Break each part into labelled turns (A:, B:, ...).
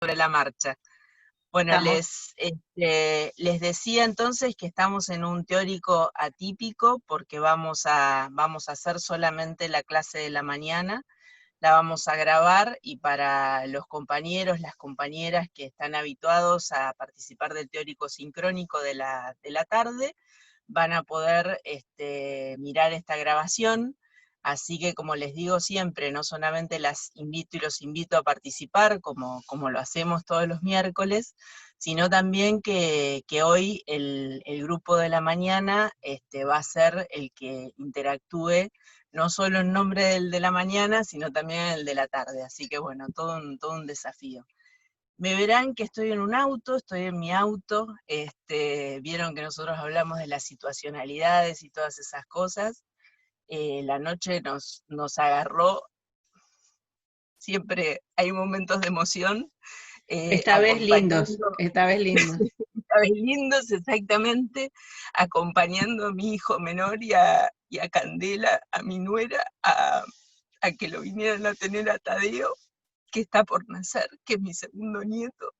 A: sobre la marcha. Bueno, les decía entonces que estamos en un teórico atípico porque vamos a hacer solamente la clase de la mañana, la vamos a grabar y para los compañeros, las compañeras que están habituados a participar del teórico sincrónico de la tarde, van a poder mirar esta grabación. Así que, como les digo siempre, no solamente las invito y los invito a participar, como lo hacemos todos los miércoles, sino también que hoy el grupo de la mañana va a ser el que interactúe, no solo en nombre del de la mañana, sino también el de la tarde. Así que bueno, todo un desafío. Me verán que estoy en un auto, estoy en mi auto, vieron que nosotros hablamos de las situacionalidades y todas esas cosas. La noche nos agarró, siempre hay momentos de emoción,
B: Esta vez lindos,
A: acompañando,
B: esta vez lindos.
A: esta vez lindos exactamente, acompañando a mi hijo menor y a Candela, a mi nuera, a que lo vinieran a tener a Tadeo, que está por nacer, que es mi segundo nieto.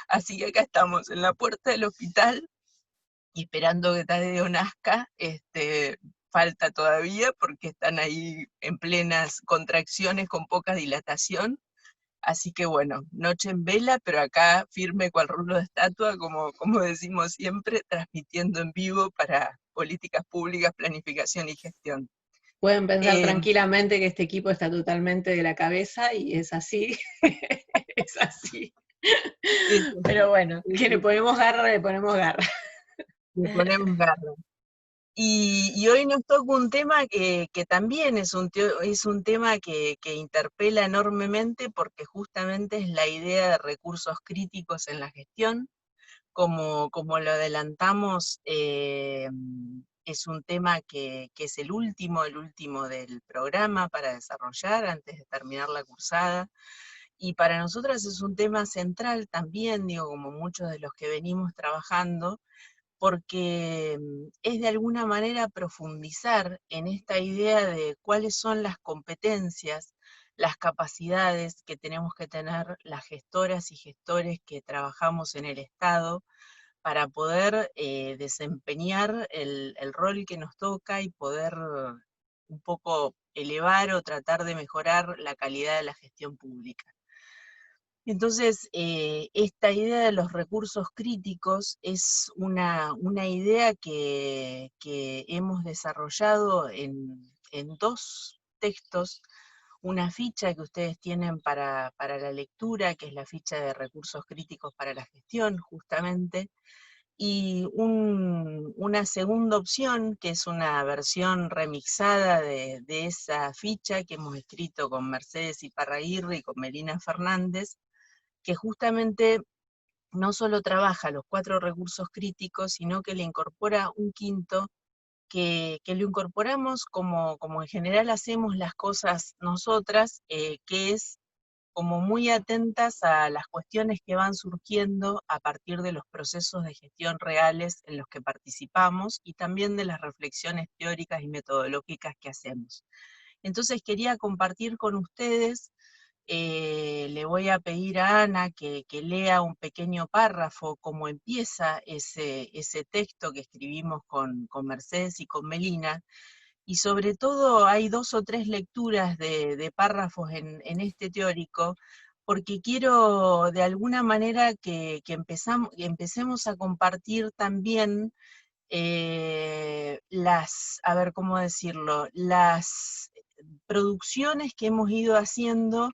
A: Así que acá estamos en la puerta del hospital, y esperando que Tadeo nazca. Falta todavía porque están ahí en plenas contracciones con poca dilatación. Así que bueno, noche en vela, pero acá firme cual rulo de estatua, como decimos siempre, transmitiendo en vivo para políticas públicas, planificación y gestión.
B: Pueden pensar
A: Eh,
B: tranquilamente que este equipo está totalmente de la cabeza y es así, es así.
A: es
B: Pero
A: así,
B: bueno, que le ponemos garra, le ponemos garra.
A: le ponemos garra. Y hoy nos toca un tema que también es un tema que interpela enormemente, porque justamente es la idea de recursos críticos en la gestión. Como lo adelantamos, es un tema que es el último del programa para desarrollar antes de terminar la cursada. Y para nosotras es un tema central también, digo, como muchos de los que venimos trabajando, porque es de alguna manera profundizar en esta idea de cuáles son las competencias, las capacidades que tenemos que tener las gestoras y gestores que trabajamos en el Estado para poder desempeñar el rol que nos toca y poder un poco elevar o tratar de mejorar la calidad de la gestión pública. Entonces, esta idea de los recursos críticos es una idea que hemos desarrollado en dos textos, una ficha que ustedes tienen para la lectura, que es la ficha de recursos críticos para la gestión, justamente, y una segunda opción, que es una versión remixada de esa ficha que hemos escrito con Mercedes Iparraguirre y con Melina Fernández, que justamente no solo trabaja los 4 recursos críticos, sino que le incorpora un quinto, que lo incorporamos como en general hacemos las cosas nosotras, que es como muy atentas a las cuestiones que van surgiendo a partir de los procesos de gestión reales en los que participamos y también de las reflexiones teóricas y metodológicas que hacemos. Entonces quería compartir con ustedes. Le voy a pedir a Ana que lea un pequeño párrafo, como empieza ese texto que escribimos con Mercedes y con Melina, y sobre todo hay 2 o 3 lecturas de párrafos en este teórico, porque quiero de alguna manera que empecemos a compartir también a ver cómo decirlo, las producciones que hemos ido haciendo,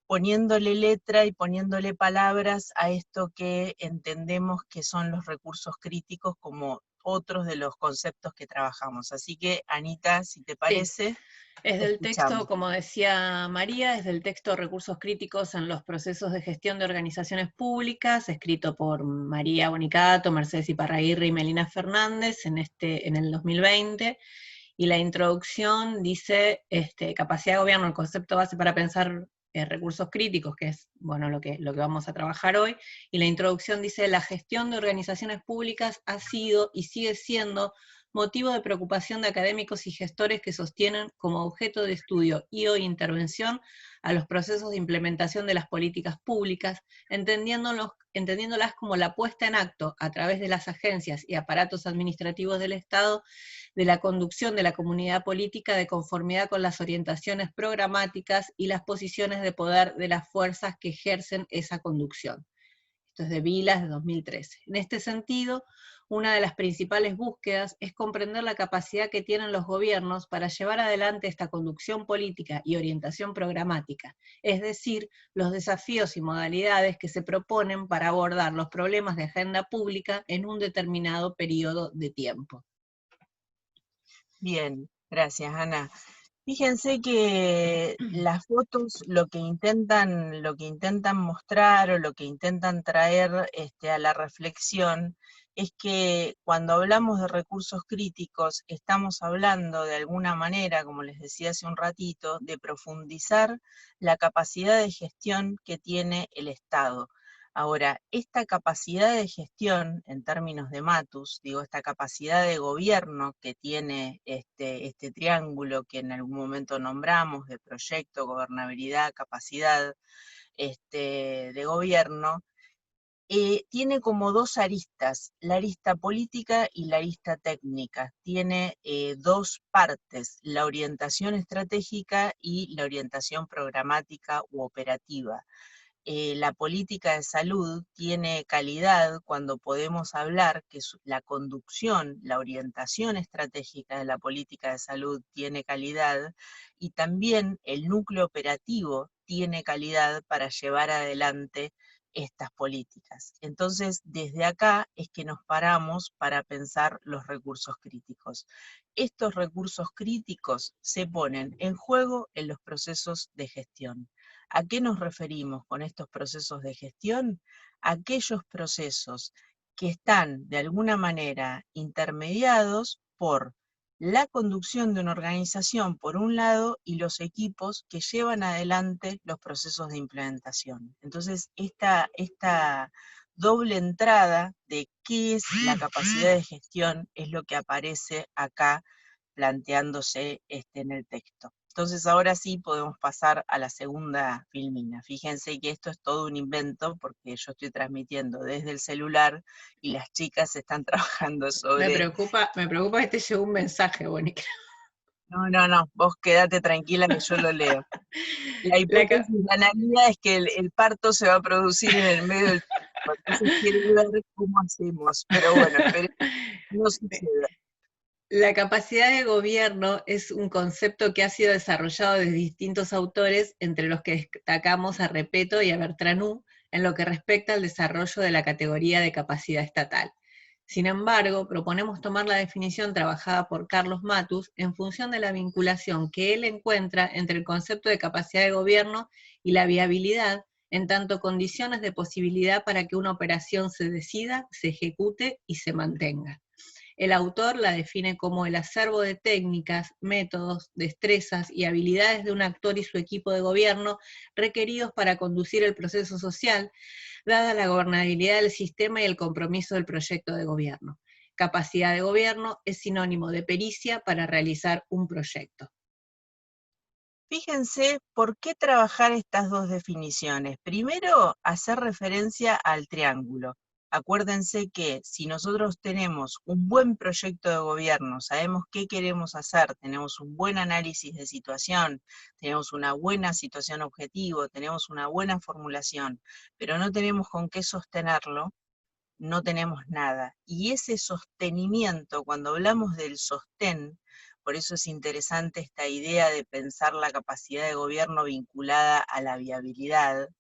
A: poniéndole letra y poniéndole palabras a esto que entendemos que son los recursos críticos como otros de los conceptos que trabajamos. Así que, Anita, si te
B: Sí,
A: parece,
B: es
A: te
B: del texto,
A: escuchamos.
B: como decía María, es del texto Recursos Críticos en los Procesos de Gestión de Organizaciones Públicas, escrito por María Bonicato, Mercedes Iparraguirre y Melina Fernández en el 2020. Y la introducción dice, capacidad de gobierno, el concepto base para pensar recursos críticos, que es bueno, lo que vamos a trabajar hoy. Y la introducción dice, la gestión de organizaciones públicas ha sido y sigue siendo motivo de preocupación de académicos y gestores que sostienen como objeto de estudio y o intervención a los procesos de implementación de las políticas públicas, entendiéndolas como la puesta en acto a través de las agencias y aparatos administrativos del Estado de la conducción de la comunidad política de conformidad con las orientaciones programáticas y las posiciones de poder de las fuerzas que ejercen esa conducción. Esto es de Vilas, de 2013. En este sentido, una de las principales búsquedas es comprender la capacidad que tienen los gobiernos para llevar adelante esta conducción política y orientación programática, es decir, los desafíos y modalidades que se proponen para abordar los problemas de agenda pública en un determinado periodo de tiempo.
A: Bien, gracias, Ana. Fíjense que las fotos lo que intentan mostrar o lo que intentan traer a la reflexión es que cuando hablamos de recursos críticos estamos hablando de alguna manera, como les decía hace un ratito, de profundizar la capacidad de gestión que tiene el Estado. Ahora, esta capacidad de gestión, en términos de Matus, digo, esta capacidad de gobierno que tiene este triángulo que en algún momento nombramos, de proyecto, gobernabilidad, capacidad de gobierno, tiene como dos aristas, la arista política y la arista técnica. Tiene dos partes, la orientación estratégica y la orientación programática u operativa. La política de salud tiene calidad cuando podemos hablar que la conducción, la orientación estratégica de la política de salud tiene calidad, y también el núcleo operativo tiene calidad para llevar adelante estas políticas. Entonces, desde acá es que nos paramos para pensar los recursos críticos. Estos recursos críticos se ponen en juego en los procesos de gestión. ¿A qué nos referimos con estos procesos de gestión? Aquellos procesos que están de alguna manera intermediados por la conducción de una organización por un lado y los equipos que llevan adelante los procesos de implementación. Entonces, esta doble entrada de qué es la capacidad de gestión es lo que aparece acá planteándose en el texto. Entonces ahora sí podemos pasar a la segunda filmina. Fíjense que esto es todo un invento porque yo estoy transmitiendo desde el celular y las chicas están trabajando sobre...
B: Me preocupa que te llegó un mensaje, Mónica.
A: No, vos quédate tranquila que yo lo leo. La hipótesis de Analía es que el parto se va a producir en el medio del tiempo, entonces quiere ver cómo hacemos, pero bueno, esperemos que no suceda.
B: La capacidad de gobierno es un concepto que ha sido desarrollado de distintos autores, entre los que destacamos a Repetto y a Bertrand en lo que respecta al desarrollo de la categoría de capacidad estatal. Sin embargo, proponemos tomar la definición trabajada por Carlos Matus en función de la vinculación que él encuentra entre el concepto de capacidad de gobierno y la viabilidad, en tanto condiciones de posibilidad para que una operación se decida, se ejecute y se mantenga. El autor la define como el acervo de técnicas, métodos, destrezas y habilidades de un actor y su equipo de gobierno requeridos para conducir el proceso social, dada la gobernabilidad del sistema y el compromiso del proyecto de gobierno. Capacidad de gobierno es sinónimo de pericia para realizar un proyecto.
A: Fíjense por qué trabajar estas dos definiciones. Primero, hacer referencia al triángulo. Acuérdense que si nosotros tenemos un buen proyecto de gobierno, sabemos qué queremos hacer, tenemos un buen análisis de situación, tenemos una buena situación objetivo, tenemos una buena formulación, pero no tenemos con qué sostenerlo, no tenemos nada. Y ese sostenimiento, cuando hablamos del sostén, por eso es interesante esta idea de pensar la capacidad de gobierno vinculada a la viabilidad,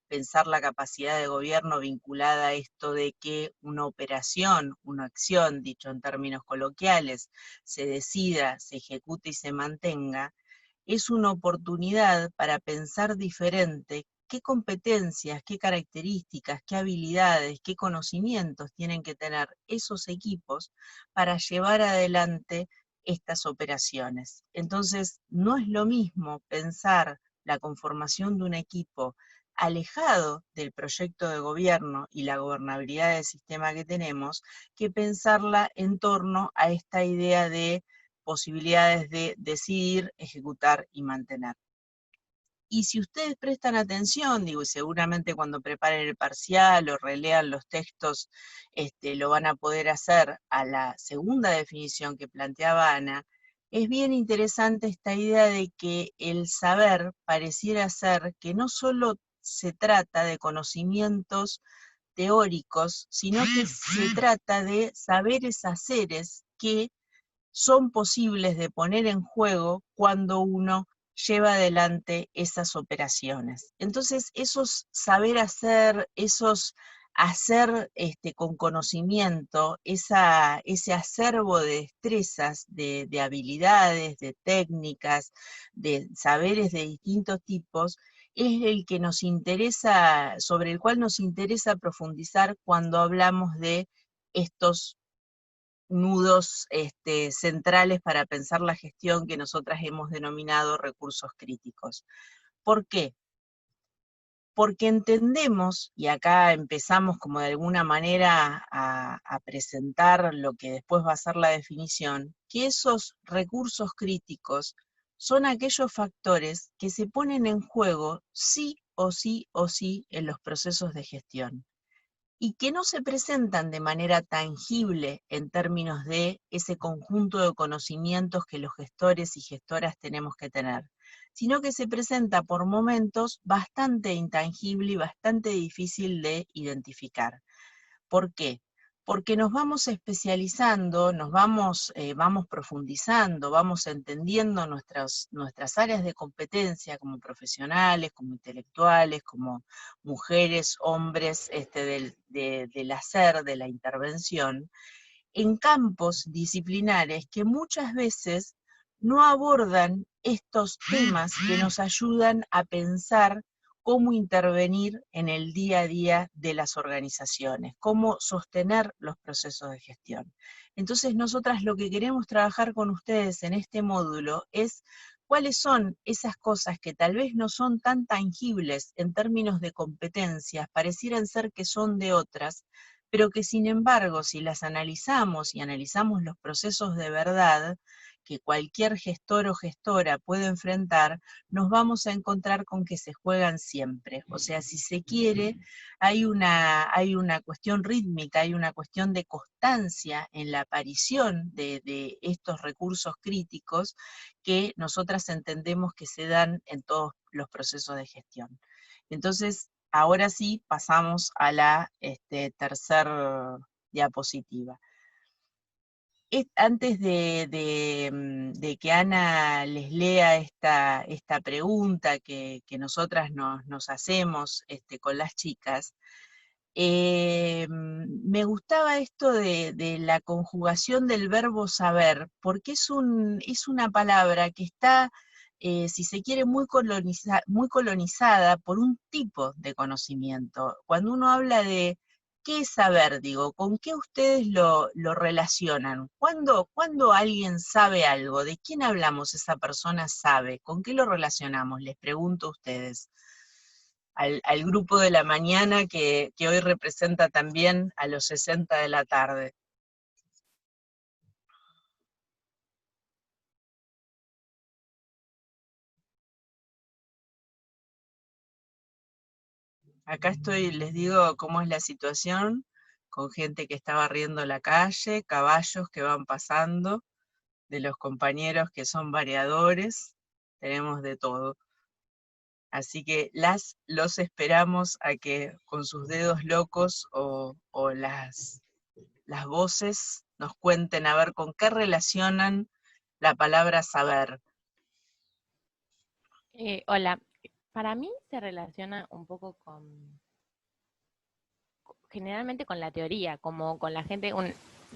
A: pensar la capacidad de gobierno vinculada a esto de que una operación, una acción, dicho en términos coloquiales, se decida, se ejecute y se mantenga, es una oportunidad para pensar diferente qué competencias, qué características, qué habilidades, qué conocimientos tienen que tener esos equipos para llevar adelante estas operaciones. Entonces, no es lo mismo pensar la conformación de un equipo alejado del proyecto de gobierno y la gobernabilidad del sistema que tenemos, que pensarla en torno a esta idea de posibilidades de decidir, ejecutar y mantener. Y si ustedes prestan atención, digo, y seguramente cuando preparen el parcial o relean los textos, lo van a poder hacer a la segunda definición que planteaba Ana, es bien interesante esta idea de que el saber pareciera ser que no solo se trata de conocimientos teóricos, sino que se trata de saberes haceres que son posibles de poner en juego cuando uno lleva adelante esas operaciones. Entonces, esos saber hacer, esos hacer con conocimiento, ese acervo de destrezas, de habilidades, de técnicas, de saberes de distintos tipos, es el que nos interesa, sobre el cual nos interesa profundizar cuando hablamos de estos nudos centrales para pensar la gestión que nosotras hemos denominado recursos críticos. ¿Por qué? Porque entendemos, y acá empezamos como de alguna manera a presentar lo que después va a ser la definición, que esos recursos críticos son aquellos factores que se ponen en juego sí o sí o sí en los procesos de gestión, y que no se presentan de manera tangible en términos de ese conjunto de conocimientos que los gestores y gestoras tenemos que tener, sino que se presenta por momentos bastante intangible y bastante difícil de identificar. ¿Por qué? Porque nos vamos especializando, vamos profundizando, vamos entendiendo nuestras áreas de competencia como profesionales, como intelectuales, como mujeres, hombres, del hacer, de la intervención, en campos disciplinares que muchas veces no abordan estos temas que nos ayudan a pensar cómo intervenir en el día a día de las organizaciones, cómo sostener los procesos de gestión. Entonces, nosotras lo que queremos trabajar con ustedes en este módulo es cuáles son esas cosas que tal vez no son tan tangibles en términos de competencias, parecieran ser que son de otras, pero que sin embargo, si las analizamos y analizamos los procesos de verdad que cualquier gestor o gestora puede enfrentar, nos vamos a encontrar con que se juegan siempre. O sea, si se quiere, hay una cuestión rítmica, hay una cuestión de constancia en la aparición de estos recursos críticos que nosotras entendemos que se dan en todos los procesos de gestión. Entonces, ahora sí pasamos a la tercer diapositiva. Antes de que Ana les lea esta pregunta que nosotras nos hacemos con las chicas, me gustaba esto de la conjugación del verbo saber, porque es una palabra que está, si se quiere, muy colonizada por un tipo de conocimiento. Cuando uno habla de qué es saber, digo, ¿con qué ustedes lo relacionan? ¿Cuándo alguien sabe algo? ¿De quién hablamos esa persona sabe? ¿Con qué lo relacionamos? Les pregunto a ustedes. Al grupo de la mañana que hoy representa también a los 60 de la tarde. Acá estoy, les digo cómo es la situación, con gente que está barriendo la calle, caballos que van pasando, de los compañeros que son variadores, tenemos de todo. Así que los esperamos a que con sus dedos locos o las voces nos cuenten a ver con qué relacionan la palabra saber.
C: Hola, para mí se relaciona un poco generalmente con la teoría, como con la gente,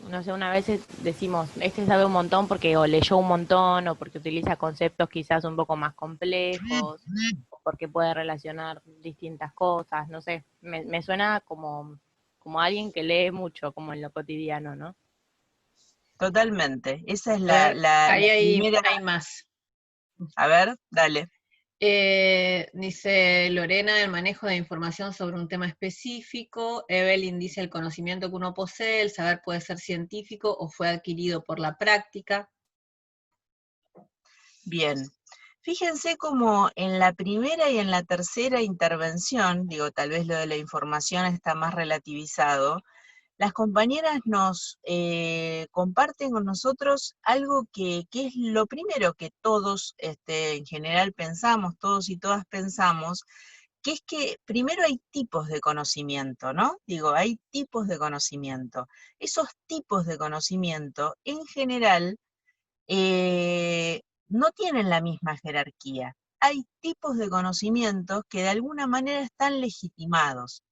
C: no sé, una vez decimos, este sabe un montón porque o leyó un montón o porque utiliza conceptos quizás un poco más complejos o porque puede relacionar distintas cosas, no sé, me suena como alguien que lee mucho, como en lo cotidiano, ¿no?
A: Totalmente, esa es
B: A ver,
A: la
B: ahí
A: primera.
B: hay más.
A: A ver, dale.
B: Dice Lorena, el manejo de información sobre un tema específico. Evelyn dice, el conocimiento que uno posee, el saber puede ser científico o fue adquirido por la práctica.
A: Bien. Fíjense cómo en la primera y en la tercera intervención, digo, tal vez lo de la información está más relativizado, las compañeras nos comparten con nosotros algo que es lo primero que todos en general pensamos, todos y todas pensamos, que es que primero hay tipos de conocimiento, ¿no? Digo, hay tipos de conocimiento. Esos tipos de conocimiento, en general, no tienen la misma jerarquía. Hay tipos de conocimientos que de alguna manera están legitimados.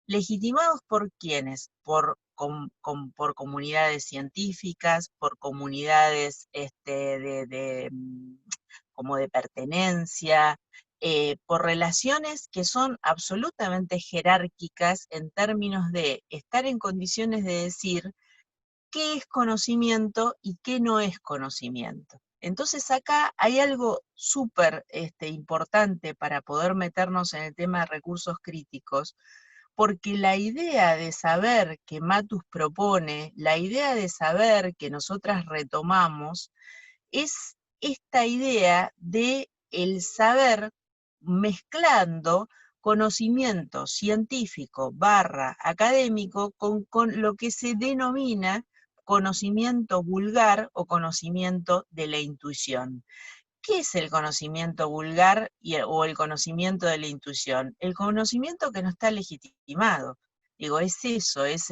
A: ¿Legitimados por quiénes? Por comunidades científicas, por comunidades como de pertenencia, por relaciones que son absolutamente jerárquicas en términos de estar en condiciones de decir qué es conocimiento y qué no es conocimiento. Entonces acá hay algo súper importante para poder meternos en el tema de recursos críticos, porque la idea de saber que Matus propone, la idea de saber que nosotras retomamos, es esta idea de el saber mezclando conocimiento científico / académico con lo que se denomina conocimiento vulgar o conocimiento de la intuición. ¿Qué es el conocimiento vulgar o el conocimiento de la intuición? El conocimiento que no está legitimado. Digo, es eso, es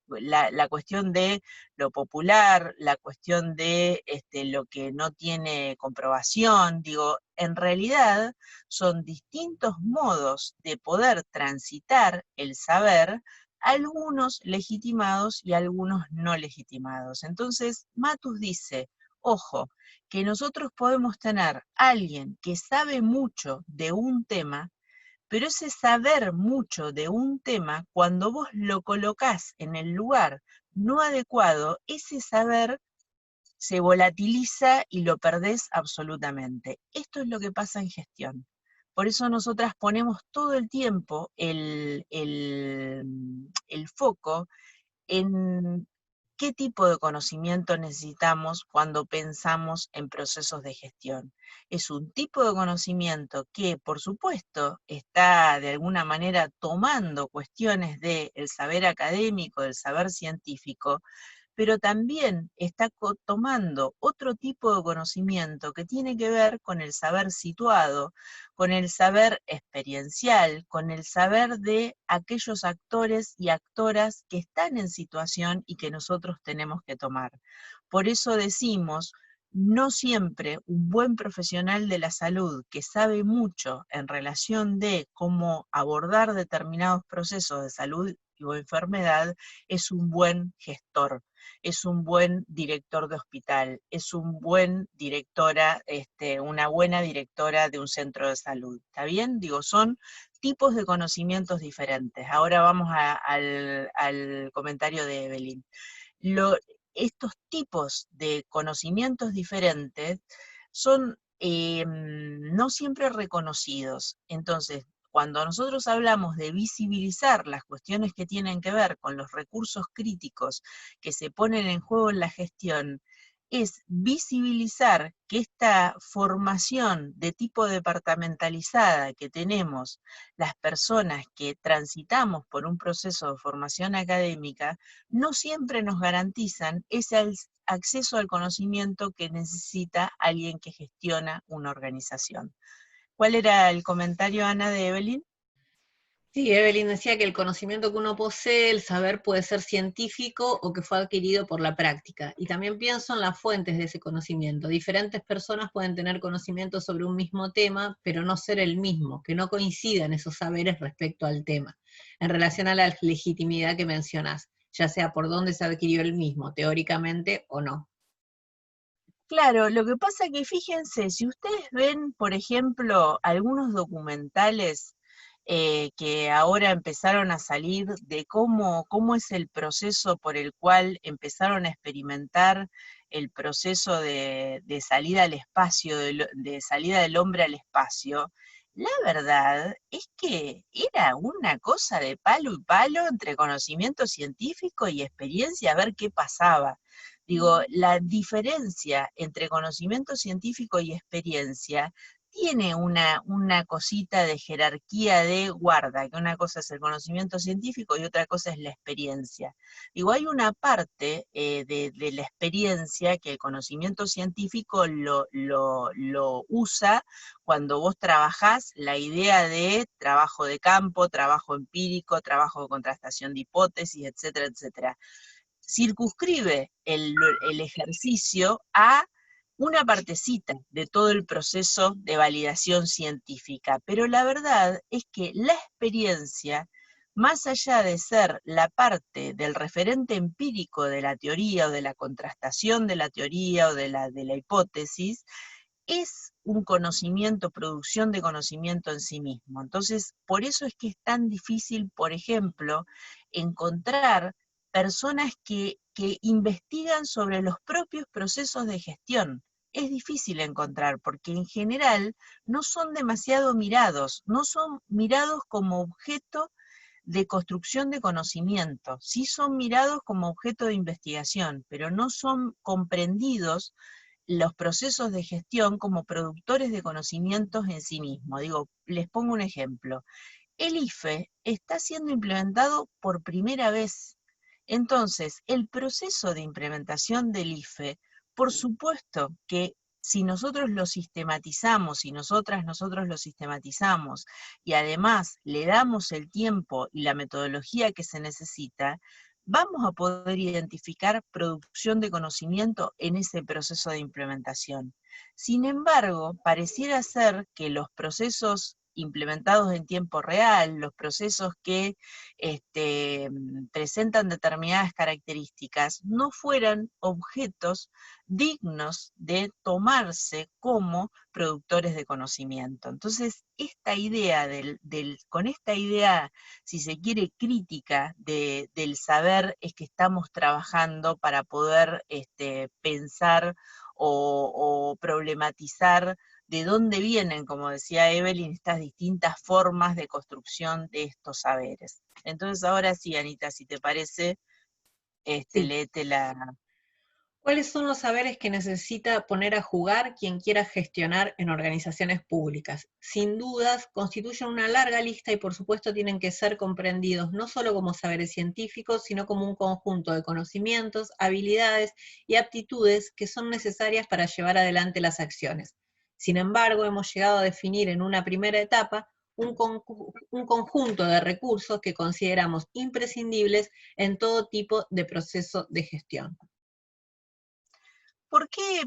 A: la cuestión de lo popular, la cuestión de lo que no tiene comprobación. Digo, en realidad son distintos modos de poder transitar el saber, algunos legitimados y algunos no legitimados. Entonces, Matus dice, ojo, que nosotros podemos tener a alguien que sabe mucho de un tema, pero ese saber mucho de un tema, cuando vos lo colocás en el lugar no adecuado, ese saber se volatiliza y lo perdés absolutamente. Esto es lo que pasa en gestión. Por eso nosotras ponemos todo el tiempo el foco en qué tipo de conocimiento necesitamos cuando pensamos en procesos de gestión. Es un tipo de conocimiento que, por supuesto, está de alguna manera tomando cuestiones del saber académico, del saber científico, pero también está tomando otro tipo de conocimiento que tiene que ver con el saber situado, con el saber experiencial, con el saber de aquellos actores y actoras que están en situación y que nosotros tenemos que tomar. Por eso decimos, no siempre un buen profesional de la salud que sabe mucho en relación de cómo abordar determinados procesos de salud o enfermedad es un buen gestor, es un buen director de hospital, es un buen directora, una buena directora de un centro de salud. ¿Está bien? Digo, son tipos de conocimientos diferentes. Ahora vamos al comentario de Evelyn. Estos tipos de conocimientos diferentes son no siempre reconocidos. Entonces, cuando nosotros hablamos de visibilizar las cuestiones que tienen que ver con los recursos críticos que se ponen en juego en la gestión, es visibilizar que esta formación de tipo departamentalizada que tenemos las personas que transitamos por un proceso de formación académica, no siempre nos garantizan ese acceso al conocimiento que necesita alguien que gestiona una organización. ¿Cuál era el comentario, Ana, de Evelyn?
B: Sí, Evelyn decía que el conocimiento que uno posee, el saber puede ser científico o que fue adquirido por la práctica. Y también pienso en las fuentes de ese conocimiento. Diferentes personas pueden tener conocimiento sobre un mismo tema, pero no ser el mismo, que no coincidan esos saberes respecto al tema, en relación a la legitimidad que mencionás, ya sea por dónde se adquirió el mismo, teóricamente o no.
A: Claro, lo que pasa que fíjense, si ustedes ven, por ejemplo, algunos documentales que ahora empezaron a salir de cómo es el proceso por el cual empezaron a experimentar el proceso de salida al espacio, de salida del hombre al espacio, la verdad es que era una cosa de palo y palo entre conocimiento científico y experiencia, a ver qué pasaba. Digo, la diferencia entre conocimiento científico y experiencia tiene una cosita de jerarquía de guarda, que una cosa es el conocimiento científico y otra cosa es la experiencia. Digo, hay una parte de la experiencia que el conocimiento científico lo usa cuando vos trabajás la idea de trabajo de campo, trabajo empírico, trabajo de contrastación de hipótesis, etcétera, etcétera. Circunscribe el ejercicio a una partecita de todo el proceso de validación científica, pero la verdad es que la experiencia, más allá de ser la parte del referente empírico de la teoría o de la contrastación de la teoría o de la hipótesis, es un conocimiento, producción de conocimiento en sí mismo. Entonces, por eso es que es tan difícil, por ejemplo, encontrar personas que investigan sobre los propios procesos de gestión. Es difícil encontrar, porque en general no son demasiado mirados, no son mirados como objeto de construcción de conocimiento, sí son mirados como objeto de investigación, pero no son comprendidos los procesos de gestión como productores de conocimientos en sí mismos. Digo, les pongo un ejemplo. El IFE está siendo implementado por primera vez. Entonces, el proceso de implementación del IFE, por supuesto que si nosotros lo sistematizamos, si nosotros lo sistematizamos, y además le damos el tiempo y la metodología que se necesita, vamos a poder identificar producción de conocimiento en ese proceso de implementación. Sin embargo, pareciera ser que los procesos implementados en tiempo real, los procesos que presentan determinadas características, no fueran objetos dignos de tomarse como productores de conocimiento. Entonces, esta idea con esta idea, si se quiere, crítica del saber, es que estamos trabajando para poder pensar o problematizar de dónde vienen, como decía Evelyn, estas distintas formas de construcción de estos saberes. Entonces ahora sí, Anita, si te parece,
B: Sí.
A: léete la...
B: ¿Cuáles son los saberes que necesita poner a jugar quien quiera gestionar en organizaciones públicas? Sin dudas, constituyen una larga lista y por supuesto tienen que ser comprendidos no solo como saberes científicos, sino como un conjunto de conocimientos, habilidades y aptitudes que son necesarias para llevar adelante las acciones. Sin embargo, hemos llegado a definir en una primera etapa un conjunto de recursos que consideramos imprescindibles en todo tipo de proceso de gestión.
A: ¿Por qué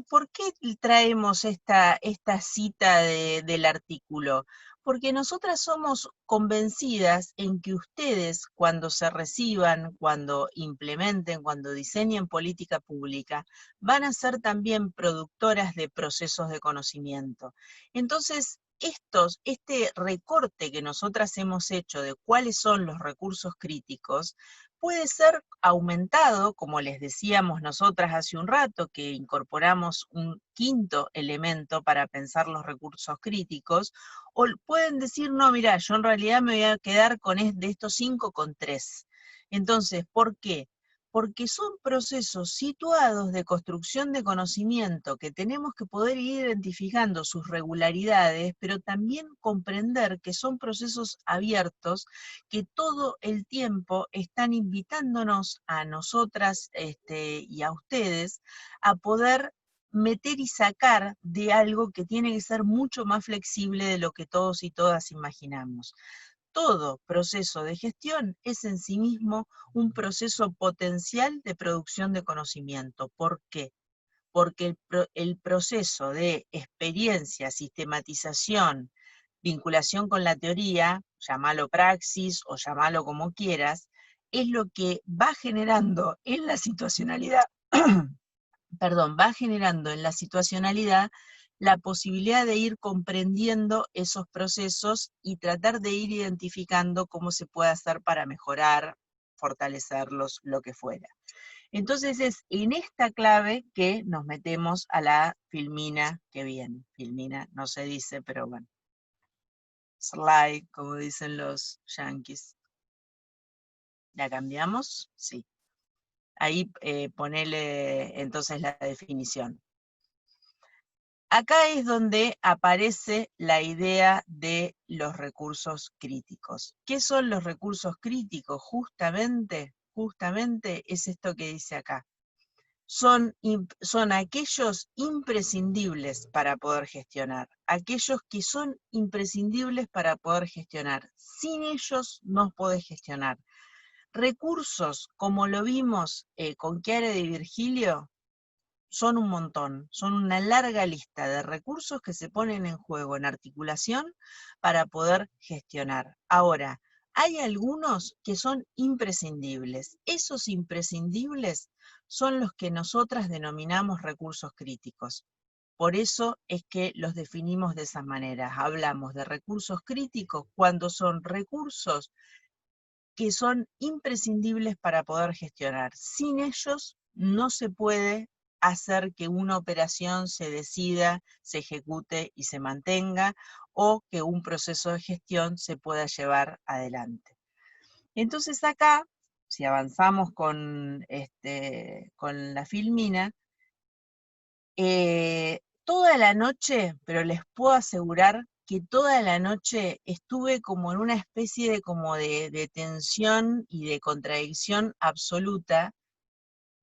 A: traemos esta cita del artículo? Porque nosotras somos convencidas en que ustedes, cuando se reciban, cuando implementen, cuando diseñen política pública, van a ser también productoras de procesos de conocimiento. Entonces, este recorte que nosotras hemos hecho de cuáles son los recursos críticos, puede ser aumentado, como les decíamos nosotras hace un rato, que incorporamos un quinto elemento para pensar los recursos críticos, o pueden decir, no, mira, yo en realidad me voy a quedar de estos 5 con 3. Entonces, ¿por qué? Porque son procesos situados de construcción de conocimiento que tenemos que poder ir identificando sus regularidades, pero también comprender que son procesos abiertos que todo el tiempo están invitándonos a nosotras y a ustedes a poder meter y sacar de algo que tiene que ser mucho más flexible de lo que todos y todas imaginamos. Todo proceso de gestión es en sí mismo un proceso potencial de producción de conocimiento. ¿Por qué? Porque el proceso de experiencia, sistematización, vinculación con la teoría, llámalo praxis o llámalo como quieras, es lo que va generando en la situacionalidad, perdón, va generando en la situacionalidad la posibilidad de ir comprendiendo esos procesos y tratar de ir identificando cómo se puede hacer para mejorar, fortalecerlos, lo que fuera. Entonces es en esta clave que nos metemos a la filmina que viene. Filmina no se dice, pero bueno. Slide, como dicen los yanquis. ¿La cambiamos? Sí. Ahí ponele entonces la definición. Acá es donde aparece la idea de los recursos críticos. ¿Qué son los recursos críticos? Justamente es esto que dice acá. Son aquellos imprescindibles para poder gestionar, aquellos que son imprescindibles para poder gestionar. Sin ellos no podés gestionar. Recursos, como lo vimos con Chiara Di Virgilio, son un montón, son una larga lista de recursos que se ponen en juego en articulación para poder gestionar. Ahora, hay algunos que son imprescindibles. Esos imprescindibles son los que nosotras denominamos recursos críticos. Por eso es que los definimos de esa manera. Hablamos de recursos críticos cuando son recursos que son imprescindibles para poder gestionar. Sin ellos no se puede hacer que una operación se decida, se ejecute y se mantenga, o que un proceso de gestión se pueda llevar adelante. Entonces acá, si avanzamos con la filmina, toda la noche, pero les puedo asegurar que toda la noche estuve como en una especie de tensión y de contradicción absoluta,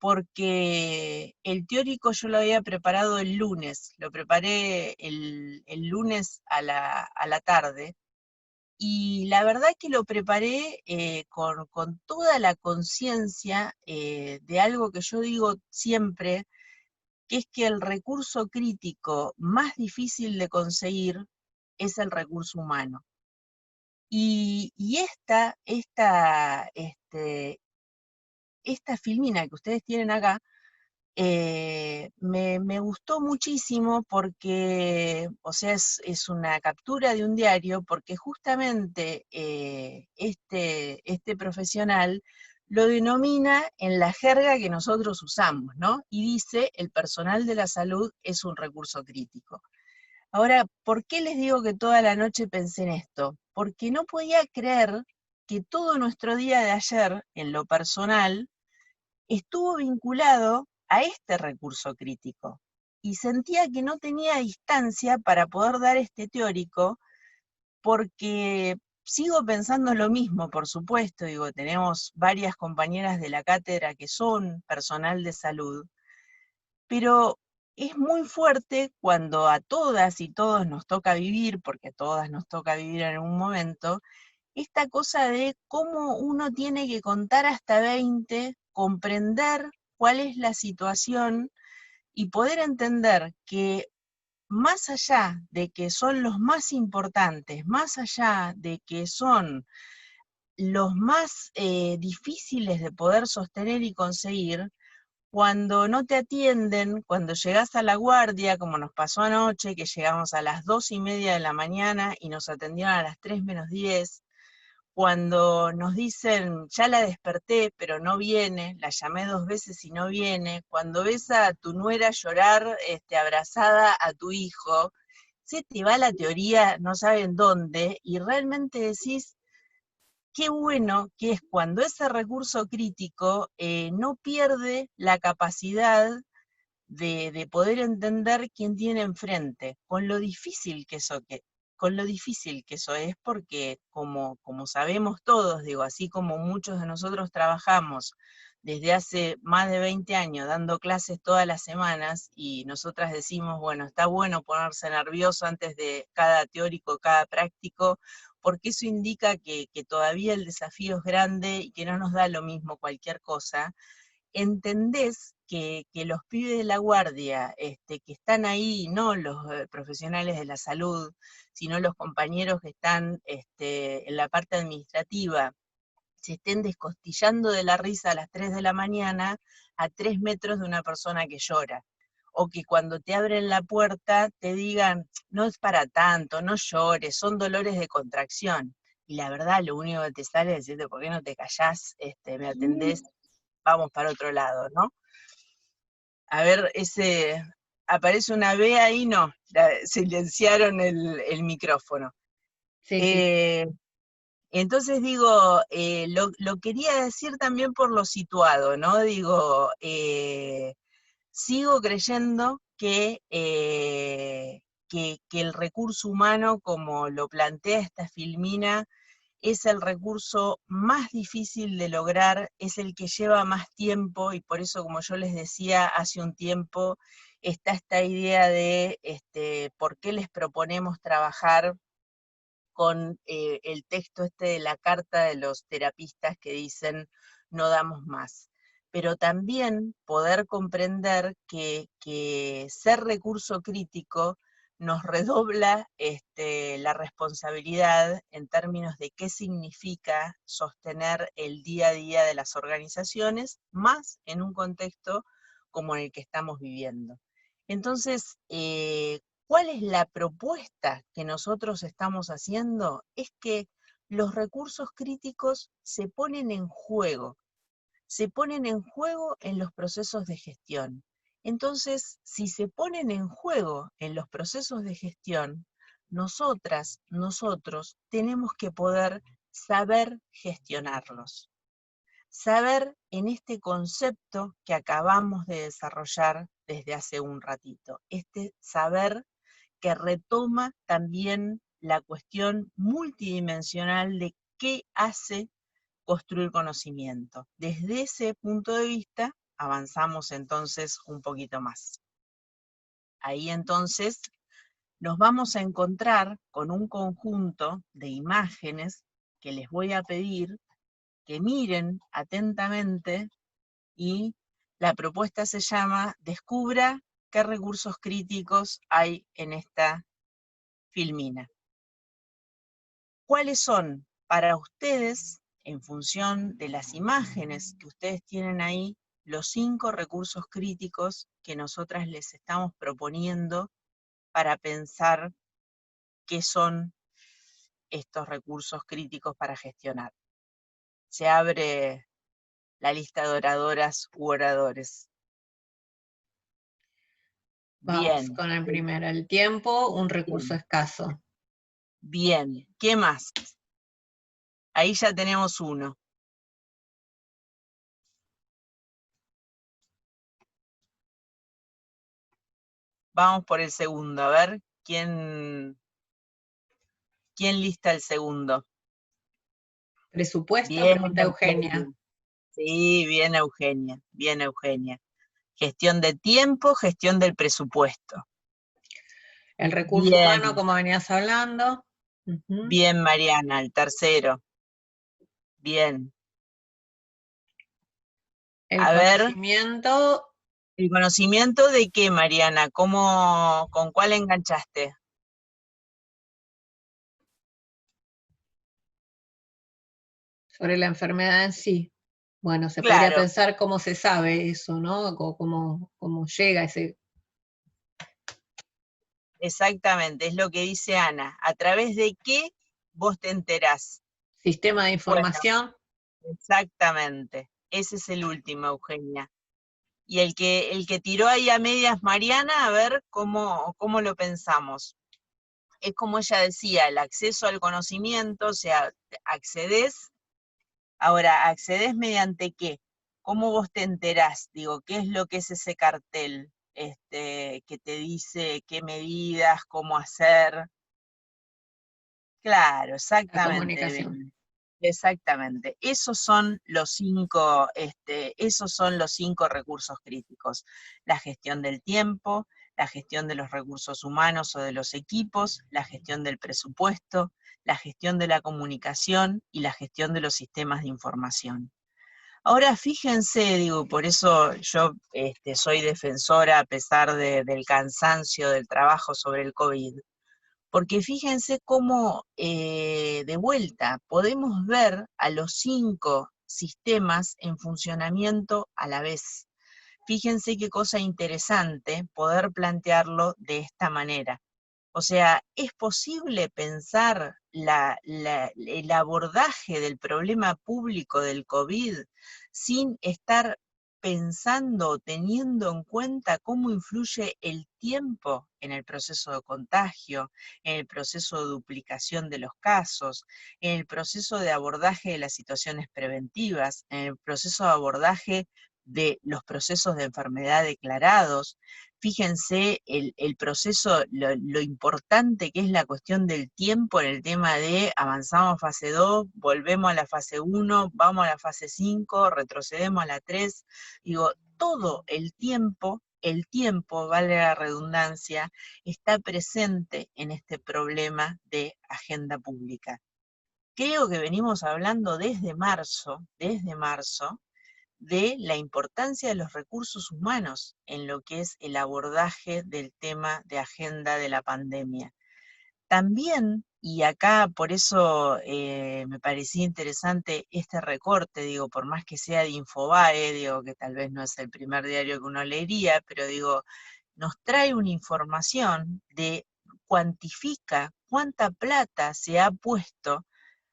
A: porque el teórico yo lo había preparado el lunes, lo preparé el lunes a la tarde, y la verdad que lo preparé con toda la conciencia de algo que yo digo siempre, que es que el recurso crítico más difícil de conseguir es el recurso humano. Y esta filmina que ustedes tienen acá, me gustó muchísimo porque, o sea, es una captura de un diario, porque justamente este profesional lo denomina en la jerga que nosotros usamos, ¿no? Y dice, el personal de la salud es un recurso crítico. Ahora, ¿por qué les digo que toda la noche pensé en esto? Porque no podía creer que todo nuestro día de ayer, en lo personal, estuvo vinculado a este recurso crítico. Y sentía que no tenía distancia para poder dar este teórico, porque sigo pensando lo mismo, por supuesto, digo, tenemos varias compañeras de la cátedra que son personal de salud, pero es muy fuerte cuando a todas y todos nos toca vivir, porque a todas nos toca vivir en algún momento, esta cosa de cómo uno tiene que contar hasta 20, comprender cuál es la situación y poder entender que más allá de que son los más importantes, más allá de que son los más difíciles de poder sostener y conseguir, cuando no te atienden, cuando llegás a la guardia, como nos pasó anoche, que llegamos a las 2:30 de la mañana y nos atendieron a las 3 menos 10, cuando nos dicen, ya la desperté, pero no viene, la llamé 2 veces y no viene, cuando ves a tu nuera llorar abrazada a tu hijo, se te va la teoría, no saben dónde, y realmente decís, qué bueno que es cuando ese recurso crítico no pierde la capacidad de poder entender quién tiene enfrente, con lo difícil que eso es, porque como sabemos todos, digo, así como muchos de nosotros trabajamos desde hace más de 20 años dando clases todas las semanas, y nosotras decimos, bueno, está bueno ponerse nervioso antes de cada teórico, cada práctico, porque eso indica que todavía el desafío es grande y que no nos da lo mismo cualquier cosa. Entendés que los pibes de la guardia, que están ahí, no los profesionales de la salud, sino los compañeros que están en la parte administrativa, se estén descostillando de la risa a las 3 de la mañana a 3 metros de una persona que llora, o que cuando te abren la puerta te digan, no es para tanto, no llores, son dolores de contracción. Y la verdad, lo único que te sale es decirte, ¿por qué no te callás? Me atendés, vamos para otro lado, ¿no? A ver, aparece una B ahí, no, silenciaron el micrófono.
B: Sí.
A: Entonces digo, lo quería decir también por lo situado, ¿no? Digo, sigo creyendo que el recurso humano, como lo plantea esta filmina, es el recurso más difícil de lograr, es el que lleva más tiempo, y por eso, como yo les decía hace un tiempo, está esta idea de por qué les proponemos trabajar con el texto de la carta de los terapistas que dicen no damos más. Pero también poder comprender que ser recurso crítico nos redobla la responsabilidad en términos de qué significa sostener el día a día de las organizaciones, más en un contexto como en el que estamos viviendo. Entonces, ¿cuál es la propuesta que nosotros estamos haciendo? Es que los recursos críticos se ponen en juego en los procesos de gestión. Entonces, si se ponen en juego en los procesos de gestión, nosotros tenemos que poder saber gestionarlos. Saber en este concepto que acabamos de desarrollar desde hace un ratito, este saber que retoma también la cuestión multidimensional de qué hace construir conocimiento. Desde ese punto de vista, avanzamos entonces un poquito más. Ahí entonces nos vamos a encontrar con un conjunto de imágenes que les voy a pedir que miren atentamente, y la propuesta se llama Descubra qué recursos críticos hay en esta filmina. ¿Cuáles son para ustedes, en función de las imágenes que ustedes tienen ahí, los 5 recursos críticos que nosotras les estamos proponiendo para pensar qué son estos recursos críticos para gestionar? Se abre la lista de oradoras u oradores.
B: Vamos
A: Bien.
B: con el primero. El tiempo, un recurso escaso.
A: Bien. ¿Qué más? Ahí ya tenemos uno. Vamos por el segundo, a ver quién lista el segundo.
B: Presupuesto,
A: Bien,
B: pregunta Eugenia.
A: Sí, bien Eugenia, bien Eugenia. Gestión de tiempo, gestión del presupuesto.
B: El recurso humano, como venías hablando.
A: Bien, Mariana, el tercero. Bien.
B: El
A: a
B: conocimiento.
A: Ver, ¿el conocimiento de qué, Mariana? ¿Con cuál enganchaste?
B: Sobre la enfermedad en sí. Bueno, se podría
A: Claro.
B: pensar cómo se sabe eso, ¿no? Cómo llega ese.
A: Exactamente, es lo que dice Ana. ¿A través de qué vos te enterás?
B: Sistema de información.
A: Bueno, exactamente. Ese es el último, Eugenia. Y el que tiró ahí a medias Mariana, a ver cómo lo pensamos. Es como ella decía, el acceso al conocimiento, o sea, accedes. Ahora, ¿accedes mediante qué? ¿Cómo vos te enterás? Digo, ¿qué es lo que es ese cartel que te dice qué medidas, cómo hacer? Claro,
B: La
A: exactamente.
B: comunicación.
A: Exactamente. Esos son los 5 recursos críticos. La gestión del tiempo, la gestión de los recursos humanos o de los equipos, la gestión del presupuesto, la gestión de la comunicación y la gestión de los sistemas de información. Ahora fíjense, digo, por eso yo soy defensora a pesar del cansancio del trabajo sobre el COVID, porque fíjense cómo de vuelta podemos ver a los 5 sistemas en funcionamiento a la vez. Fíjense qué cosa interesante poder plantearlo de esta manera. O sea, ¿es posible pensar el abordaje del problema público del COVID sin estar pensando, teniendo en cuenta cómo influye el tiempo en el proceso de contagio, en el proceso de duplicación de los casos, en el proceso de abordaje de las situaciones preventivas, en el proceso de abordaje de los procesos de enfermedad declarados? Fíjense el proceso, lo importante que es la cuestión del tiempo en el tema de avanzamos a fase 2, volvemos a la fase 1, vamos a la fase 5, retrocedemos a la 3. Digo, todo el tiempo, vale la redundancia, está presente en este problema de agenda pública. Creo que venimos hablando desde marzo, de la importancia de los recursos humanos en lo que es el abordaje del tema de agenda de la pandemia. También, y acá por eso me parecía interesante este recorte, digo, por más que sea de Infobae, digo, que tal vez no es el primer diario que uno leería, pero digo, nos trae una información cuantifica cuánta plata se ha puesto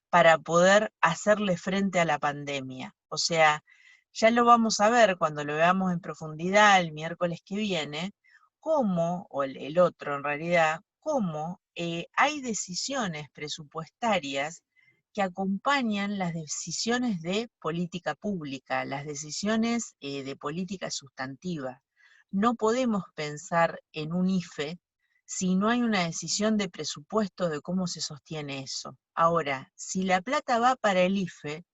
A: para poder hacerle frente a la pandemia. O sea, ya lo vamos a ver cuando lo veamos en profundidad el miércoles que viene, cómo, o el otro en realidad, cómo hay decisiones presupuestarias que acompañan las decisiones de política pública, las decisiones de política sustantiva. No podemos pensar en un IFE si no hay una decisión de presupuesto de cómo se sostiene eso. Ahora, si la plata va para el IFE,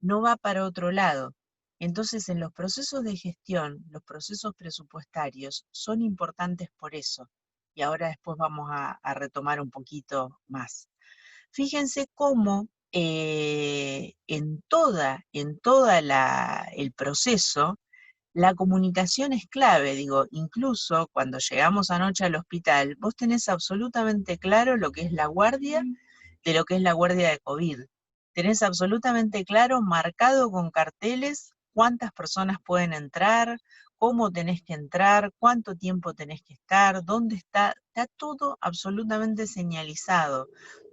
A: no va para otro lado. Entonces, en los procesos de gestión, los procesos presupuestarios son importantes por eso. Y ahora después vamos a retomar un poquito más. Fíjense cómo en toda el proceso, la comunicación es clave, digo, incluso cuando llegamos anoche al hospital, vos tenés absolutamente claro lo que es la guardia de lo que es la guardia de COVID. Tenés absolutamente claro, marcado con carteles, cuántas personas pueden entrar, cómo tenés que entrar, cuánto tiempo tenés que estar, dónde está todo absolutamente señalizado,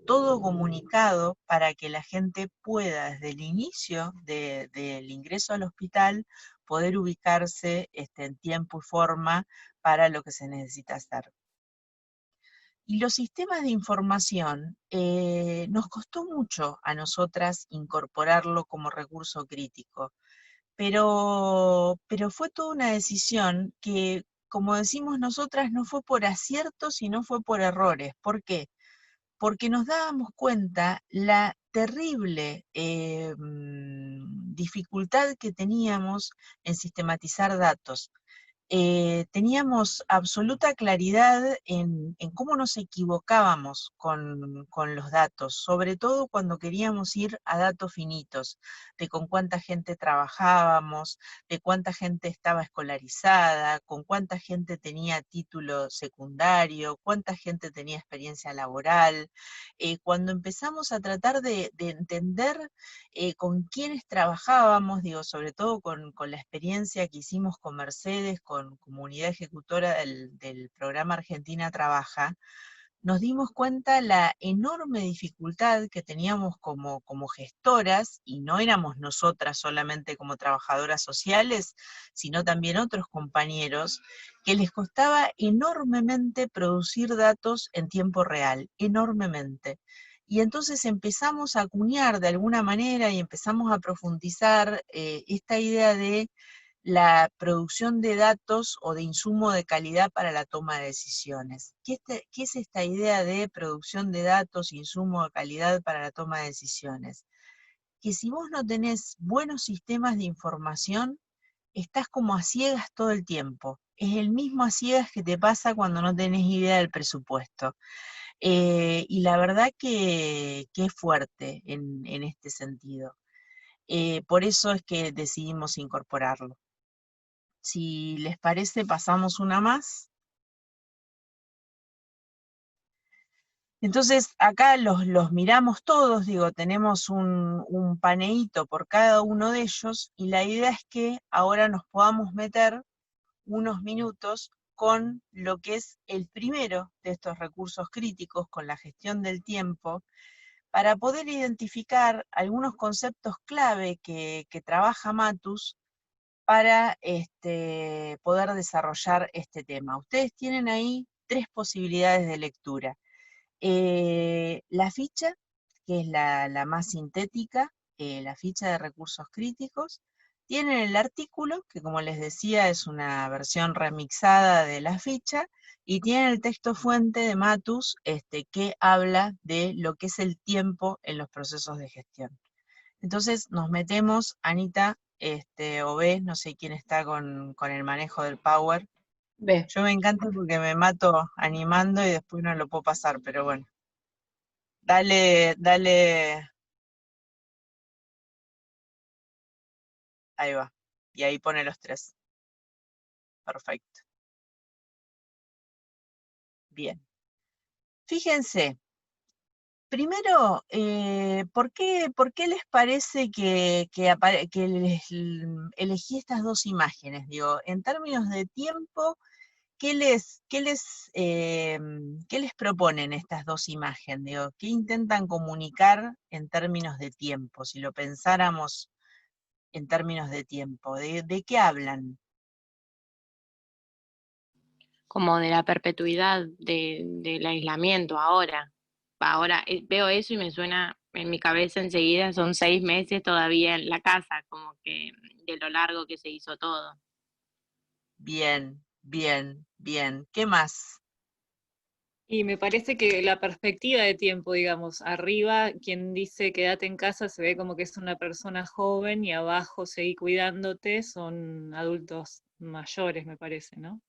A: todo comunicado para que la gente pueda, desde el inicio del ingreso al hospital, poder ubicarse en tiempo y forma para lo que se necesita hacer. Y los sistemas de información, nos costó mucho a nosotras incorporarlo como recurso crítico, pero fue toda una decisión que, como decimos nosotras, no fue por acierto, sino fue por errores. ¿Por qué? Porque nos dábamos cuenta la terrible dificultad que teníamos en sistematizar datos. Teníamos absoluta claridad en cómo nos equivocábamos con los datos, sobre todo cuando queríamos ir a datos finitos, de con cuánta gente trabajábamos, de cuánta gente estaba escolarizada, con cuánta gente tenía título secundario, cuánta gente tenía experiencia laboral. Cuando empezamos a tratar de entender con quiénes trabajábamos, digo, sobre todo con la experiencia que hicimos con Mercedes, con comunidad ejecutora del programa Argentina Trabaja, nos dimos cuenta la enorme dificultad que teníamos como gestoras, y no éramos nosotras solamente como trabajadoras sociales, sino también otros compañeros, que les costaba enormemente producir datos en tiempo real, enormemente. Y entonces empezamos a acuñar de alguna manera y empezamos a profundizar esta idea de la producción de datos o de insumo de calidad para la toma de decisiones. ¿Qué es esta idea de producción de datos, insumo de calidad para la toma de decisiones? Que si vos no tenés buenos sistemas de información, estás como a ciegas todo el tiempo. Es el mismo a ciegas que te pasa cuando no tenés idea del presupuesto. Y la verdad que es fuerte en este sentido. Por eso es que decidimos incorporarlo. Si les parece, pasamos una más. Entonces, acá los miramos todos, digo, tenemos un paneíto por cada uno de ellos, y la idea es que ahora nos podamos meter unos minutos con lo que es el primero de estos recursos críticos, con la gestión del tiempo, para poder identificar algunos conceptos clave que trabaja Matus para poder desarrollar este tema. Ustedes tienen ahí 3 posibilidades de lectura. La ficha, que es la más sintética, la ficha de recursos críticos. Tienen el artículo, que como les decía es una versión remixada de la ficha, y tienen el texto fuente de Matus, que habla de lo que es el tiempo en los procesos de gestión. Entonces nos metemos, Anita, o B, no sé quién está con el manejo del Power.
B: B.
A: Yo me encanta porque me mato animando y después no lo puedo pasar, pero bueno. Dale, dale. Ahí va. Y ahí pone los 3. Perfecto. Bien. Fíjense. Primero, ¿por qué les parece que elegí estas 2 imágenes? Digo, en términos de tiempo, ¿qué les proponen estas 2 imágenes? Digo, ¿qué intentan comunicar en términos de tiempo? Si lo pensáramos en términos de tiempo, ¿de qué hablan?
C: Como de la perpetuidad del aislamiento ahora. Ahora veo eso y me suena en mi cabeza enseguida, son 6 meses todavía en la casa, como que de lo largo que se hizo todo.
A: Bien, bien, bien. ¿Qué más?
D: Y me parece que la perspectiva de tiempo, digamos, arriba quien dice quédate en casa se ve como que es una persona joven y abajo seguí cuidándote, son adultos mayores, me parece, ¿no?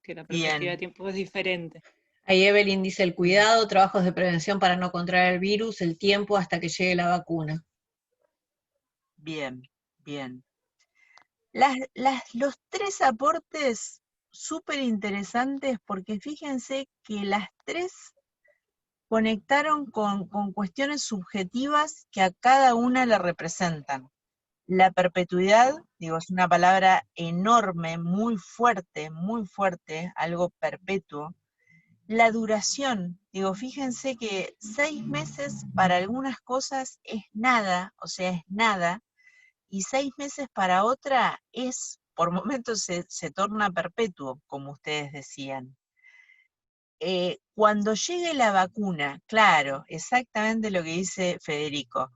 D: Que la perspectiva de
A: Bien,
D: tiempo es diferente.
B: Ahí Evelyn dice el cuidado, trabajos de prevención para no contraer el virus, el tiempo hasta que llegue la vacuna.
A: bien, bien. Los 3 aportes súper interesantes porque fíjense que las 3 conectaron con cuestiones subjetivas que a cada una le representan. La perpetuidad, digo, es una palabra enorme, muy fuerte, algo perpetuo. La duración, digo, fíjense que 6 meses para algunas cosas es nada, o sea, es nada, y 6 meses para otra es, por momentos se torna perpetuo, como ustedes decían. Cuando llegue la vacuna, claro, exactamente lo que dice Federico,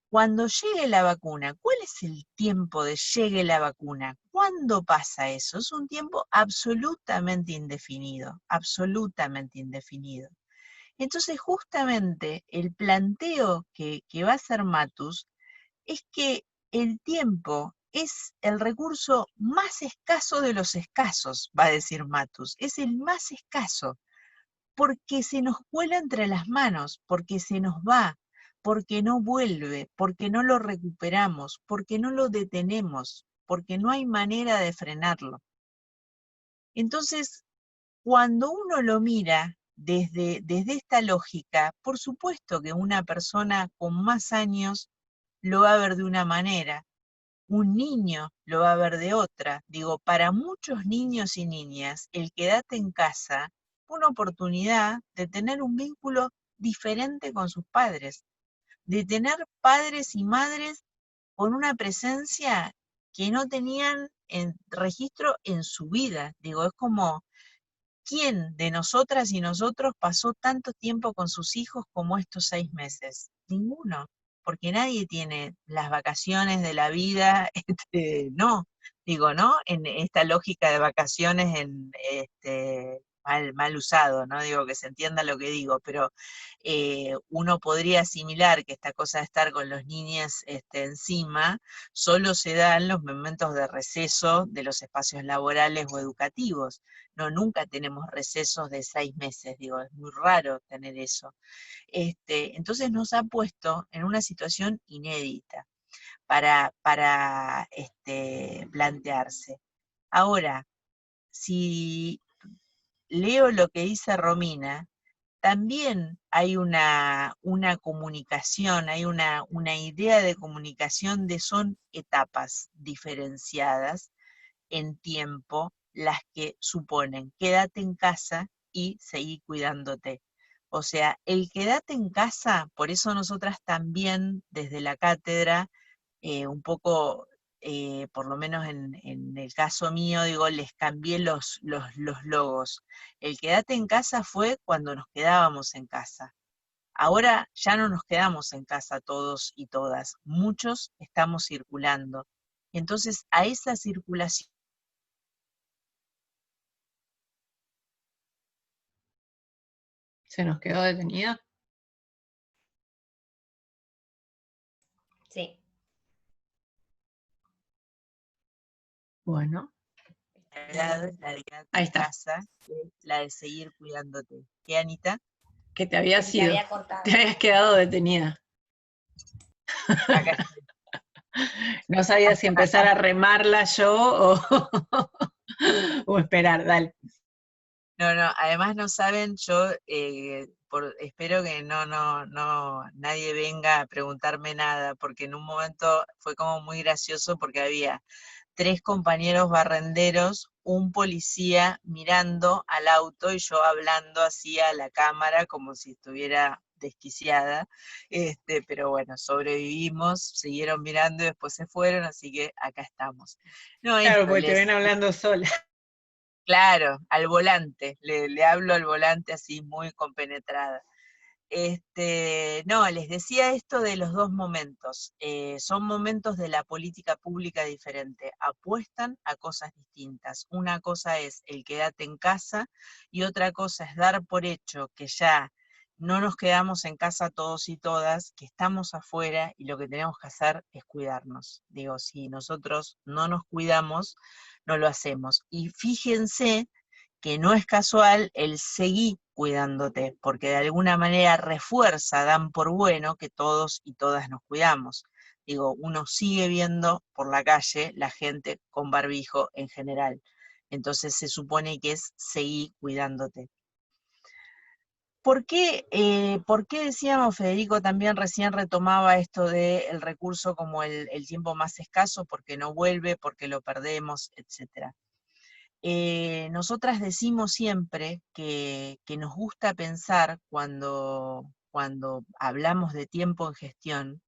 A: cuando llegue la vacuna, ¿cuál es el tiempo de llegue la vacuna? ¿Cuándo pasa eso? Es un tiempo absolutamente indefinido, absolutamente indefinido. Entonces, justamente el planteo que va a hacer Matus es que el tiempo es el recurso más escaso de los escasos, va a decir Matus, es el más escaso, porque se nos cuela entre las manos, porque se nos va, porque no vuelve, porque no lo recuperamos, porque no lo detenemos, porque no hay manera de frenarlo. Entonces, cuando uno lo mira desde esta lógica, por supuesto que una persona con más años lo va a ver de una manera, un niño lo va a ver de otra. Digo, para muchos niños y niñas, el quédate en casa fue una oportunidad de tener un vínculo diferente con sus padres, de tener padres y madres con una presencia que no tenían en registro en su vida. Digo, es como, ¿quién de nosotras y nosotros pasó tanto tiempo con sus hijos como estos 6 meses? Ninguno, porque nadie tiene las vacaciones de la vida, no, digo, ¿no? En esta lógica de vacaciones mal usado, ¿no? Digo, que se entienda lo que digo, pero uno podría asimilar que esta cosa de estar con los niños encima solo se da en los momentos de receso de los espacios laborales o educativos. No, nunca tenemos recesos de 6 meses, digo, es muy raro tener eso. Entonces nos ha puesto en una situación inédita para plantearse. Ahora, si leo lo que dice Romina, también hay una comunicación, hay una idea de comunicación de son etapas diferenciadas en tiempo las que suponen quédate en casa y seguí cuidándote. O sea, el quédate en casa, por eso nosotras también desde la cátedra, un poco, por lo menos en el caso mío, digo, les cambié los logos. El quédate en casa fue cuando nos quedábamos en casa. Ahora ya no nos quedamos en casa todos y todas, muchos estamos circulando. Entonces, a esa circulación.
B: ¿Se nos quedó detenida?
E: Sí.
B: Bueno.
A: La de quedarte
B: Ahí
A: en
B: está.
A: casa, la de seguir cuidándote. ¿Qué, Anita?
B: Que te habías
E: Se
B: ido.
E: había cortado.
B: Te habías quedado detenida.
A: Acá estoy.
B: No sabía si empezar a remarla yo o esperar, dale.
A: No, además no saben, yo espero que nadie venga a preguntarme nada, porque en un momento fue como muy gracioso porque había 3 compañeros barrenderos, un policía mirando al auto y yo hablando así a la cámara como si estuviera desquiciada, pero bueno, sobrevivimos, siguieron mirando y después se fueron, así que acá estamos. No,
B: Claro, porque te ven hablando sola.
A: Claro, al volante, le hablo al volante así muy compenetrada. No, les decía esto de los 2 momentos. Son momentos de la política pública diferente. Apuestan a cosas distintas. Una cosa es el quédate en casa y otra cosa es dar por hecho que ya no nos quedamos en casa todos y todas, que estamos afuera y lo que tenemos que hacer es cuidarnos. Digo, si nosotros no nos cuidamos, no lo hacemos. Y fíjense que no es casual el seguir cuidándote, porque de alguna manera refuerza, dan por bueno que todos y todas nos cuidamos. Digo, uno sigue viendo por la calle la gente con barbijo en general. Entonces se supone que es seguir cuidándote. ¿Por qué decíamos, Federico también recién retomaba esto del recurso como el tiempo más escaso, porque no vuelve, porque lo perdemos, etcétera? Nosotras decimos siempre que nos gusta pensar cuando hablamos de tiempo en gestión,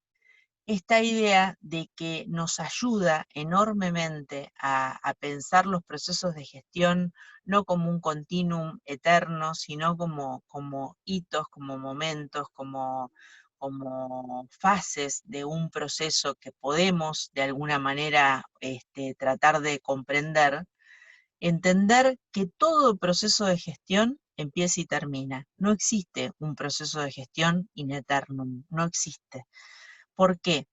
A: esta idea de que nos ayuda enormemente a pensar los procesos de gestión no como un continuum eterno, sino como hitos, como momentos, como fases de un proceso que podemos de alguna manera tratar de comprender. Entender que todo proceso de gestión empieza y termina. No existe un proceso de gestión in eternum, no existe. ¿Por qué?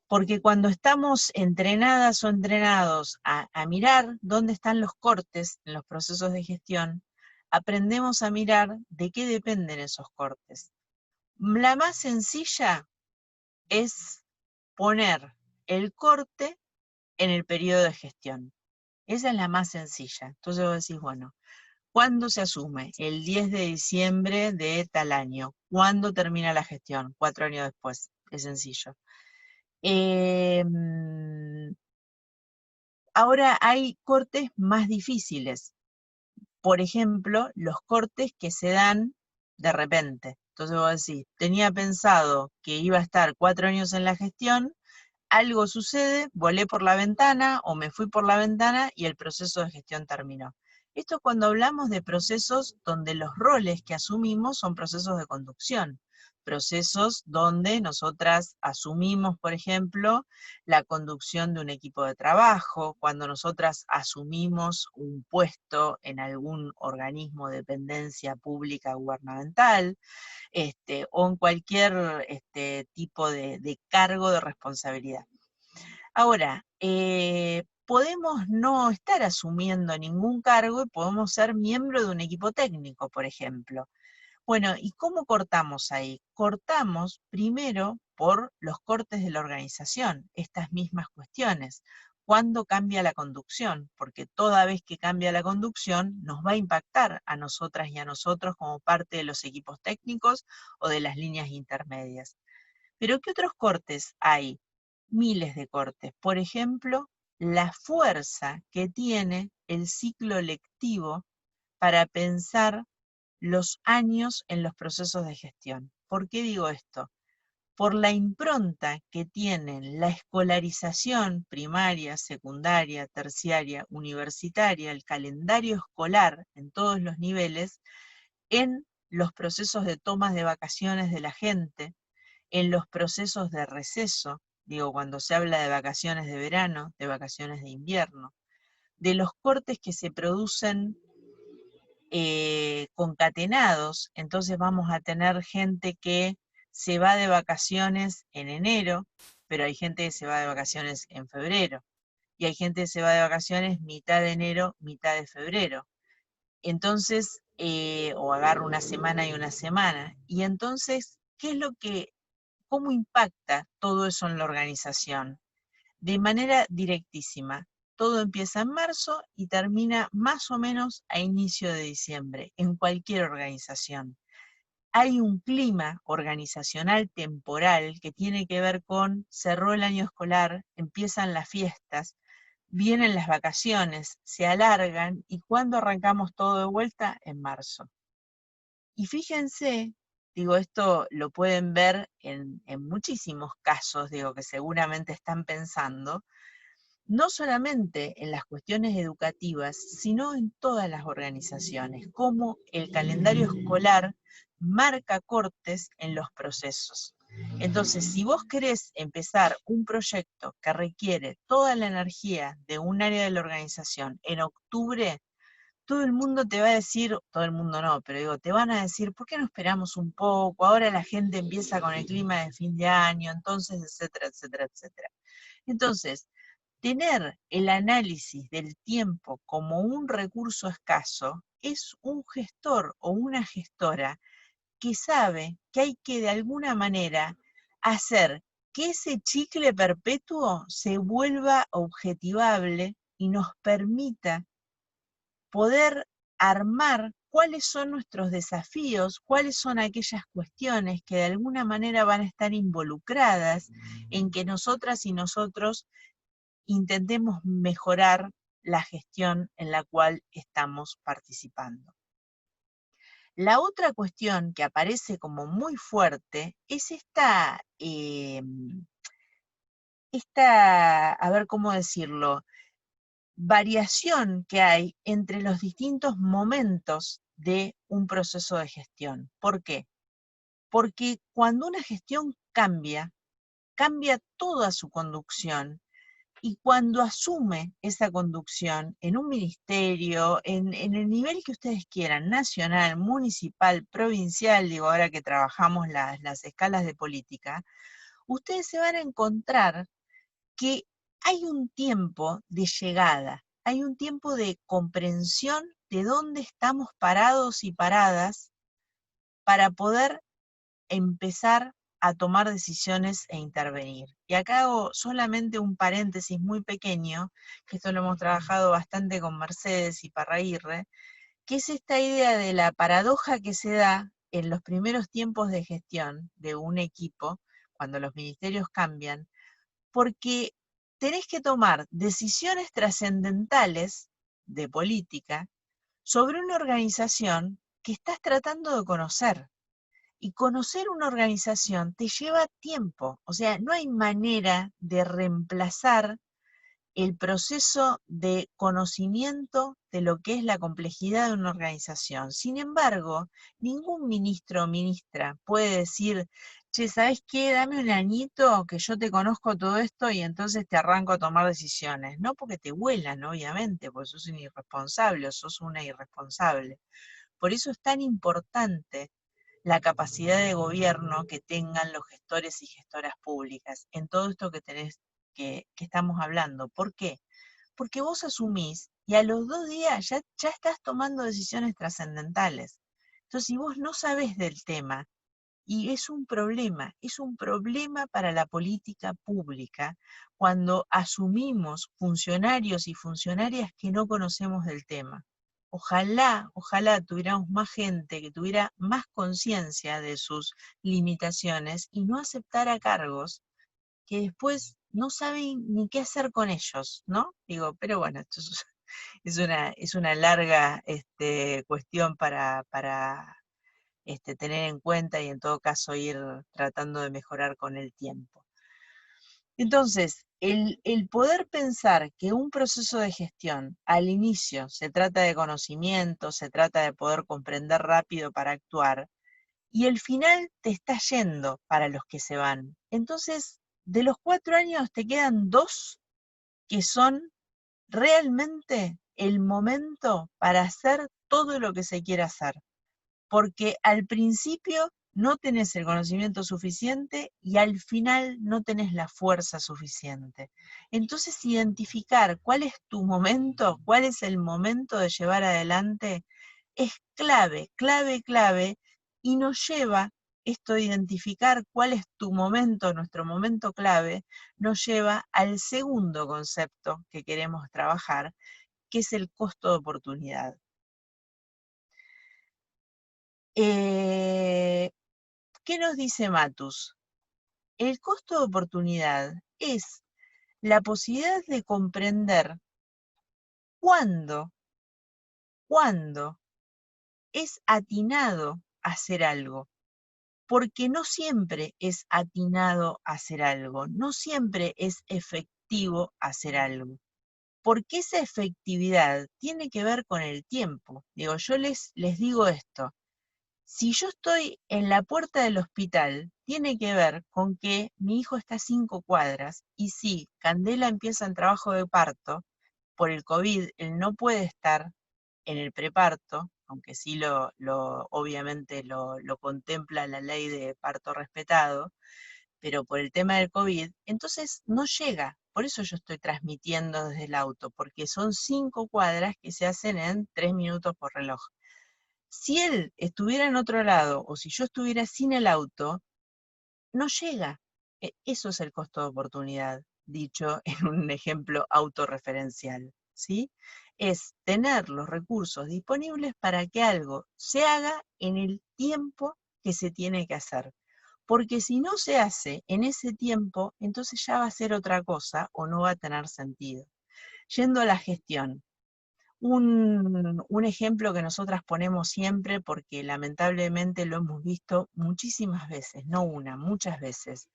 A: Porque cuando estamos entrenadas o entrenados a mirar dónde están los cortes en los procesos de gestión, aprendemos a mirar de qué dependen esos cortes. La más sencilla es poner el corte en el periodo de gestión. Esa es la más sencilla. Entonces vos decís, bueno, ¿cuándo se asume? El 10 de diciembre de tal año. ¿Cuándo termina la gestión? 4 años después. Es sencillo. Ahora hay cortes más difíciles. Por ejemplo, los cortes que se dan de repente. Entonces vos decís, tenía pensado que iba a estar 4 años en la gestión, algo sucede, volé por la ventana o me fui por la ventana y el proceso de gestión terminó. Esto cuando hablamos de procesos donde los roles que asumimos son procesos de conducción, procesos donde nosotras asumimos, por ejemplo, la conducción de un equipo de trabajo, cuando nosotras asumimos un puesto en algún organismo de dependencia pública gubernamental, o en cualquier tipo de cargo de responsabilidad. Ahora, podemos no estar asumiendo ningún cargo y podemos ser miembro de un equipo técnico, por ejemplo. Bueno, ¿y cómo cortamos ahí? Cortamos primero por los cortes de la organización, estas mismas cuestiones. ¿Cuándo cambia la conducción? Porque toda vez que cambia la conducción nos va a impactar a nosotras y a nosotros como parte de los equipos técnicos o de las líneas intermedias. ¿Pero qué otros cortes hay? Miles de cortes. Por ejemplo, la fuerza que tiene el ciclo lectivo para pensar los años en los procesos de gestión. ¿Por qué digo esto? Por la impronta que tienen la escolarización primaria, secundaria, terciaria, universitaria, el calendario escolar en todos los niveles, en los procesos de tomas de vacaciones de la gente, en los procesos de receso, digo, cuando se habla de vacaciones de verano, de vacaciones de invierno, de los cortes que se producen concatenados, entonces vamos a tener gente que se va de vacaciones en enero, pero hay gente que se va de vacaciones en febrero, y hay gente que se va de vacaciones mitad de enero, mitad de febrero. Entonces, o agarro una semana y una semana. Y entonces, ¿cómo impacta todo eso en la organización? De manera directísima. Todo empieza en marzo y termina más o menos a inicio de diciembre, en cualquier organización. Hay un clima organizacional temporal que tiene que ver con cerró el año escolar, empiezan las fiestas, vienen las vacaciones, se alargan y ¿cuándo arrancamos todo de vuelta? En marzo. Y fíjense, digo, esto lo pueden ver en muchísimos casos, digo, que seguramente están pensando, no solamente en las cuestiones educativas, sino en todas las organizaciones, cómo el calendario escolar marca cortes en los procesos. Entonces, si vos querés empezar un proyecto que requiere toda la energía de un área de la organización en octubre, todo el mundo te va a decir, todo el mundo no, pero digo, te van a decir, ¿por qué no esperamos un poco? Ahora la gente empieza con el clima de fin de año, entonces, etcétera, etcétera, etcétera. Entonces, tener el análisis del tiempo como un recurso escaso es un gestor o una gestora que sabe que hay que de alguna manera hacer que ese chicle perpetuo se vuelva objetivable y nos permita poder armar cuáles son nuestros desafíos, cuáles son aquellas cuestiones que de alguna manera van a estar involucradas en que nosotras y nosotros intentemos mejorar la gestión en la cual estamos participando. La otra cuestión que aparece como muy fuerte es esta, a ver cómo decirlo, variación que hay entre los distintos momentos de un proceso de gestión. ¿Por qué? Porque cuando una gestión cambia toda su conducción. Y cuando asume esa conducción en un ministerio, en el nivel que ustedes quieran, nacional, municipal, provincial, digo, ahora que trabajamos las escalas de política, ustedes se van a encontrar que hay un tiempo de llegada, hay un tiempo de comprensión de dónde estamos parados y paradas para poder empezar a tomar decisiones e intervenir. Y acá hago solamente un paréntesis muy pequeño, que esto lo hemos trabajado bastante con Mercedes y Parraguirre, que es esta idea de la paradoja que se da en los primeros tiempos de gestión de un equipo, cuando los ministerios cambian, porque tenés que tomar decisiones trascendentales de política sobre una organización que estás tratando de conocer. Y conocer una organización te lleva tiempo, o sea, no hay manera de reemplazar el proceso de conocimiento de lo que es la complejidad de una organización. Sin embargo, ningún ministro o ministra puede decir, che, ¿sabes qué? Dame un añito que yo te conozco todo esto y entonces te arranco a tomar decisiones. No porque te vuelan, obviamente, porque sos un irresponsable o sos una irresponsable. Por eso es tan importante la capacidad de gobierno que tengan los gestores y gestoras públicas en todo esto que estamos hablando. ¿Por qué? Porque vos asumís y a los 2 días ya estás tomando decisiones trascendentales. Entonces, si vos no sabés del tema, y es un problema para la política pública cuando asumimos funcionarios y funcionarias que no conocemos del tema. Ojalá tuviéramos más gente que tuviera más conciencia de sus limitaciones y no aceptara cargos que después no saben ni qué hacer con ellos, ¿no? Digo, pero bueno, esto es una larga cuestión para tener en cuenta y en todo caso ir tratando de mejorar con el tiempo. Entonces, el poder pensar que un proceso de gestión al inicio se trata de conocimiento, se trata de poder comprender rápido para actuar, y el final te está yendo para los que se van. Entonces, de los 4 años te quedan 2 que son realmente el momento para hacer todo lo que se quiera hacer. Porque al principio no tenés el conocimiento suficiente y al final no tenés la fuerza suficiente. Entonces, identificar cuál es tu momento, cuál es el momento de llevar adelante, es clave, clave, clave, y nos lleva, esto de identificar cuál es tu momento, nuestro momento clave, nos lleva al segundo concepto que queremos trabajar, que es el costo de oportunidad. ¿Qué nos dice Matus? El costo de oportunidad es la posibilidad de comprender cuándo es atinado hacer algo, porque no siempre es atinado hacer algo, no siempre es efectivo hacer algo, porque esa efectividad tiene que ver con el tiempo. Digo, yo les digo esto. Si yo estoy en la puerta del hospital, tiene que ver con que mi hijo está a 5 cuadras, y si Candela empieza el trabajo de parto, por el COVID, él no puede estar en el preparto, aunque sí obviamente lo contempla la ley de parto respetado, pero por el tema del COVID, entonces no llega. Por eso yo estoy transmitiendo desde el auto, porque son 5 cuadras que se hacen en 3 minutos por reloj. Si él estuviera en otro lado, o si yo estuviera sin el auto, no llega. Eso es el costo de oportunidad, dicho en un ejemplo autorreferencial, ¿sí? Es tener los recursos disponibles para que algo se haga en el tiempo que se tiene que hacer. Porque si no se hace en ese tiempo, entonces ya va a ser otra cosa o no va a tener sentido. Yendo a la gestión. Un ejemplo que nosotras ponemos siempre, porque lamentablemente lo hemos visto muchísimas veces, no una, muchas veces,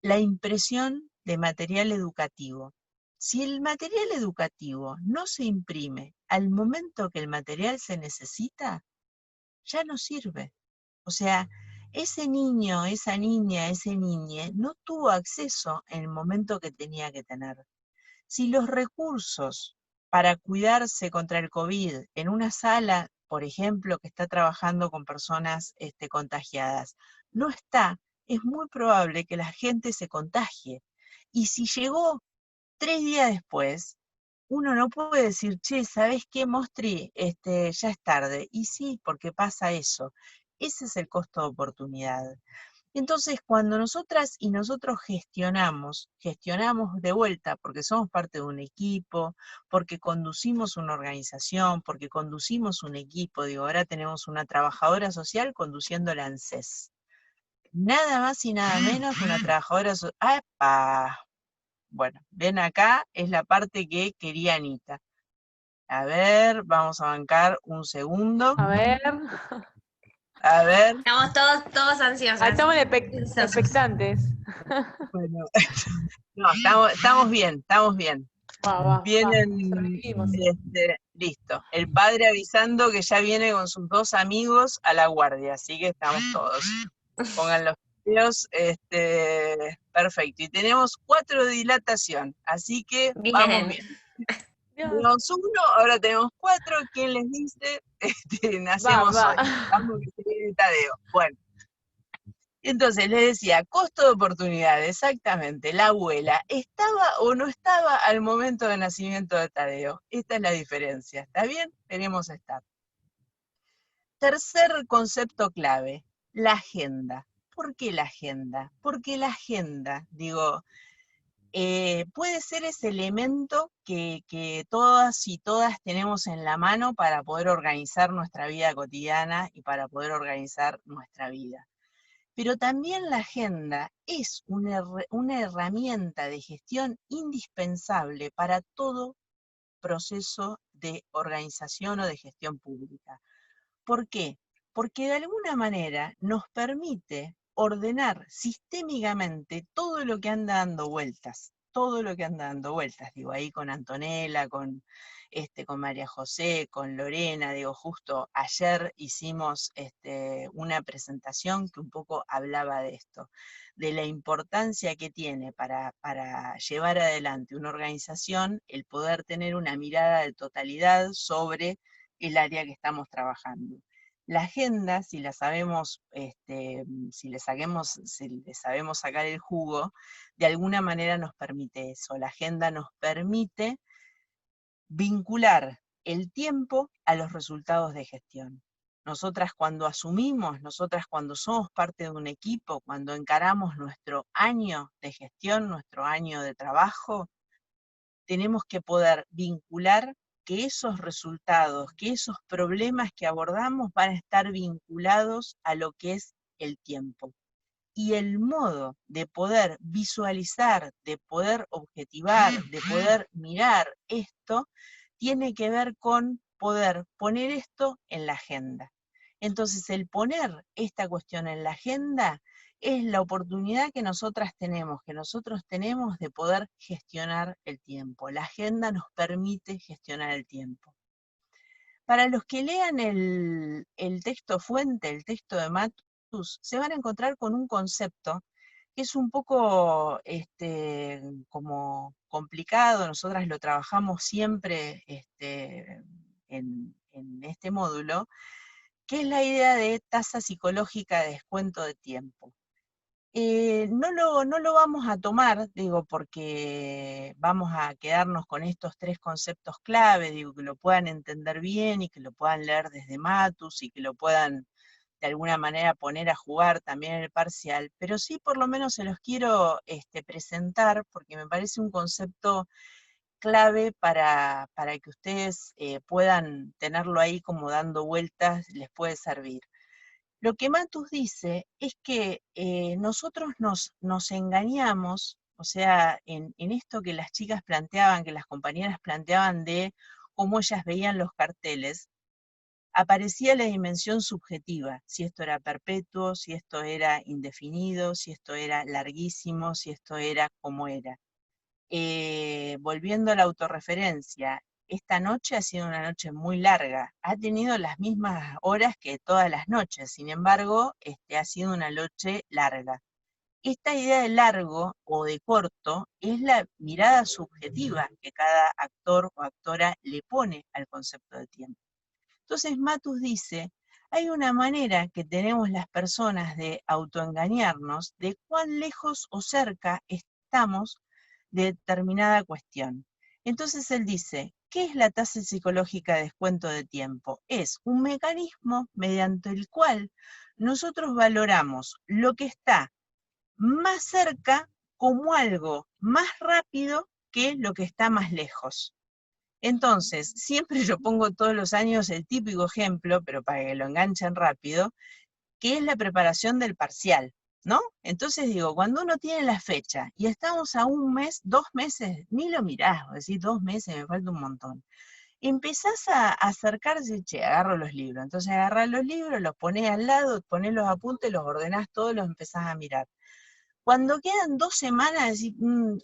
A: la impresión de material educativo. Si el material educativo no se imprime al momento que el material se necesita, ya no sirve. O sea, ese niño, esa niña, ese niñe no tuvo acceso en el momento que tenía que tener. Si los recursos para cuidarse contra el COVID en una sala, por ejemplo, que está trabajando con personas contagiadas, no está, es muy probable que la gente se contagie. Y si llegó 3 días después, uno no puede decir, che, ¿sabés qué, Mostri? Ya es tarde. Y sí, porque pasa eso. Ese es el costo de oportunidad. Entonces, cuando nosotras y nosotros gestionamos de vuelta, porque somos parte de un equipo, porque conducimos una organización, porque conducimos un equipo, digo, ahora tenemos una trabajadora social conduciendo la ANSES. Nada más y nada menos que una trabajadora social. ¡Epa! Bueno, ven acá, es la parte que quería Anita. A ver, vamos a bancar un segundo.
C: A ver.
A: A ver.
E: Estamos todos ansiosos.
C: Estamos expectantes.
A: Bueno, no, estamos bien, estamos bien. Vienen, listo. El padre avisando que ya viene con sus 2 amigos a la guardia, así que estamos todos. Pongan los videos, perfecto. Y tenemos 4 de dilatación, así que vamos bien. Tenemos 1, ahora tenemos 4. ¿Quién les dice? Nacemos hoy. Vamos que se viene Tadeo. Bueno. Entonces, les decía, costo de oportunidad, exactamente. La abuela, ¿estaba o no estaba al momento del nacimiento de Tadeo? Esta es la diferencia, ¿está bien? Queremos estar. Tercer concepto clave, la agenda. ¿Por qué la agenda? Porque la agenda, digo, puede ser ese elemento que todas y todas tenemos en la mano para poder organizar nuestra vida cotidiana y para poder organizar nuestra vida. pero también la agenda es una herramienta de gestión indispensable para todo proceso de organización o de gestión pública. ¿Por qué? Porque de alguna manera nos permite ordenar sistémicamente todo lo que anda dando vueltas, digo, ahí con Antonella, con María José, con Lorena, digo, justo ayer hicimos una presentación que un poco hablaba de esto, de la importancia que tiene para llevar adelante una organización el poder tener una mirada de totalidad sobre el área que estamos trabajando. La agenda, si la sabemos, si le sabemos sacar el jugo, de alguna manera nos permite eso. La agenda nos permite vincular el tiempo a los resultados de gestión. Nosotras cuando somos parte de un equipo, cuando encaramos nuestro año de gestión, nuestro año de trabajo, tenemos que poder vincular que esos resultados, que esos problemas que abordamos van a estar vinculados a lo que es el tiempo. Y el modo de poder visualizar, de poder objetivar, de poder mirar esto, tiene que ver con poder poner esto en la agenda. Entonces, el poner esta cuestión en la agenda es la oportunidad que nosotros tenemos de poder gestionar el tiempo. La agenda nos permite gestionar el tiempo. Para los que lean el texto fuente, el texto de Matus, se van a encontrar con un concepto que es un poco como complicado. Nosotras lo trabajamos siempre en este módulo, que es la idea de tasa psicológica de descuento de tiempo. No lo vamos a tomar, digo, porque vamos a quedarnos con estos tres conceptos clave, digo, que lo puedan entender bien y que lo puedan leer desde Matus y que lo puedan de alguna manera poner a jugar también en el parcial, pero sí por lo menos se los quiero presentar porque me parece un concepto clave para que ustedes puedan tenerlo ahí como dando vueltas, les puede servir. Lo que Matus dice es que nosotros nos engañamos, o sea, en esto que las chicas planteaban, que las compañeras planteaban de cómo ellas veían los carteles, aparecía la dimensión subjetiva, si esto era perpetuo, si esto era indefinido, si esto era larguísimo, si esto era como era. Volviendo a la autorreferencia, esta noche ha sido una noche muy larga, ha tenido las mismas horas que todas las noches, sin embargo, ha sido una noche larga. Esta idea de largo o de corto es la mirada subjetiva que cada actor o actora le pone al concepto de tiempo. Entonces Matus dice, hay una manera que tenemos las personas de autoengañarnos de cuán lejos o cerca estamos de determinada cuestión. Entonces él dice, ¿qué es la tasa psicológica de descuento de tiempo? Es un mecanismo mediante el cual nosotros valoramos lo que está más cerca como algo más rápido que lo que está más lejos. Entonces, siempre yo pongo todos los años el típico ejemplo, pero para que lo enganchen rápido, que es la preparación del parcial, ¿no? Entonces digo, cuando uno tiene la fecha y estamos a un mes, 2 meses, ni lo mirás, decís 2 meses, me falta un montón. Empezás a acercarse, che, agarro los libros. Entonces agarrás los libros, los ponés al lado, ponés los apuntes, los ordenás todos, los empezás a mirar. Cuando quedan 2 semanas, decís,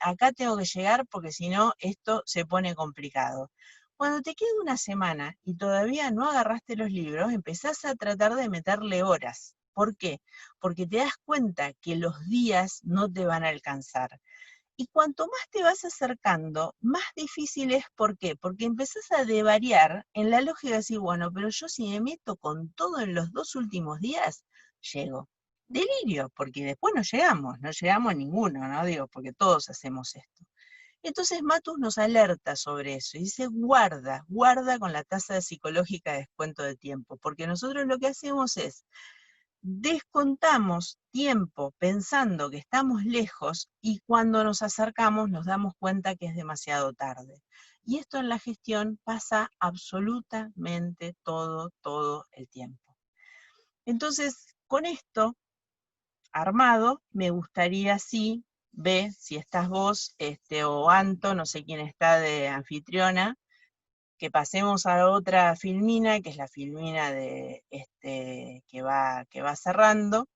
A: acá tengo que llegar porque si no, esto se pone complicado. Cuando te queda una semana y todavía no agarraste los libros, empezás a tratar de meterle horas. ¿Por qué? Porque te das cuenta que los días no te van a alcanzar. Y cuanto más te vas acercando, más difícil es. ¿Por qué? Porque empezás a devariar en la lógica de decir, bueno, pero yo si me meto con todo en los 2 últimos días, llego. Delirio, porque después no llegamos a ninguno, ¿no? Digo, porque todos hacemos esto. Entonces Matus nos alerta sobre eso y dice, guarda con la tasa psicológica de descuento de tiempo, porque nosotros lo que hacemos es, descontamos tiempo pensando que estamos lejos y cuando nos acercamos nos damos cuenta que es demasiado tarde. Y esto en la gestión pasa absolutamente todo el tiempo. Entonces, con esto, armado, me gustaría sí, ve, si estás vos, o Anto, no sé quién está de anfitriona, que pasemos a otra filmina, que es la filmina de, que va cerrando,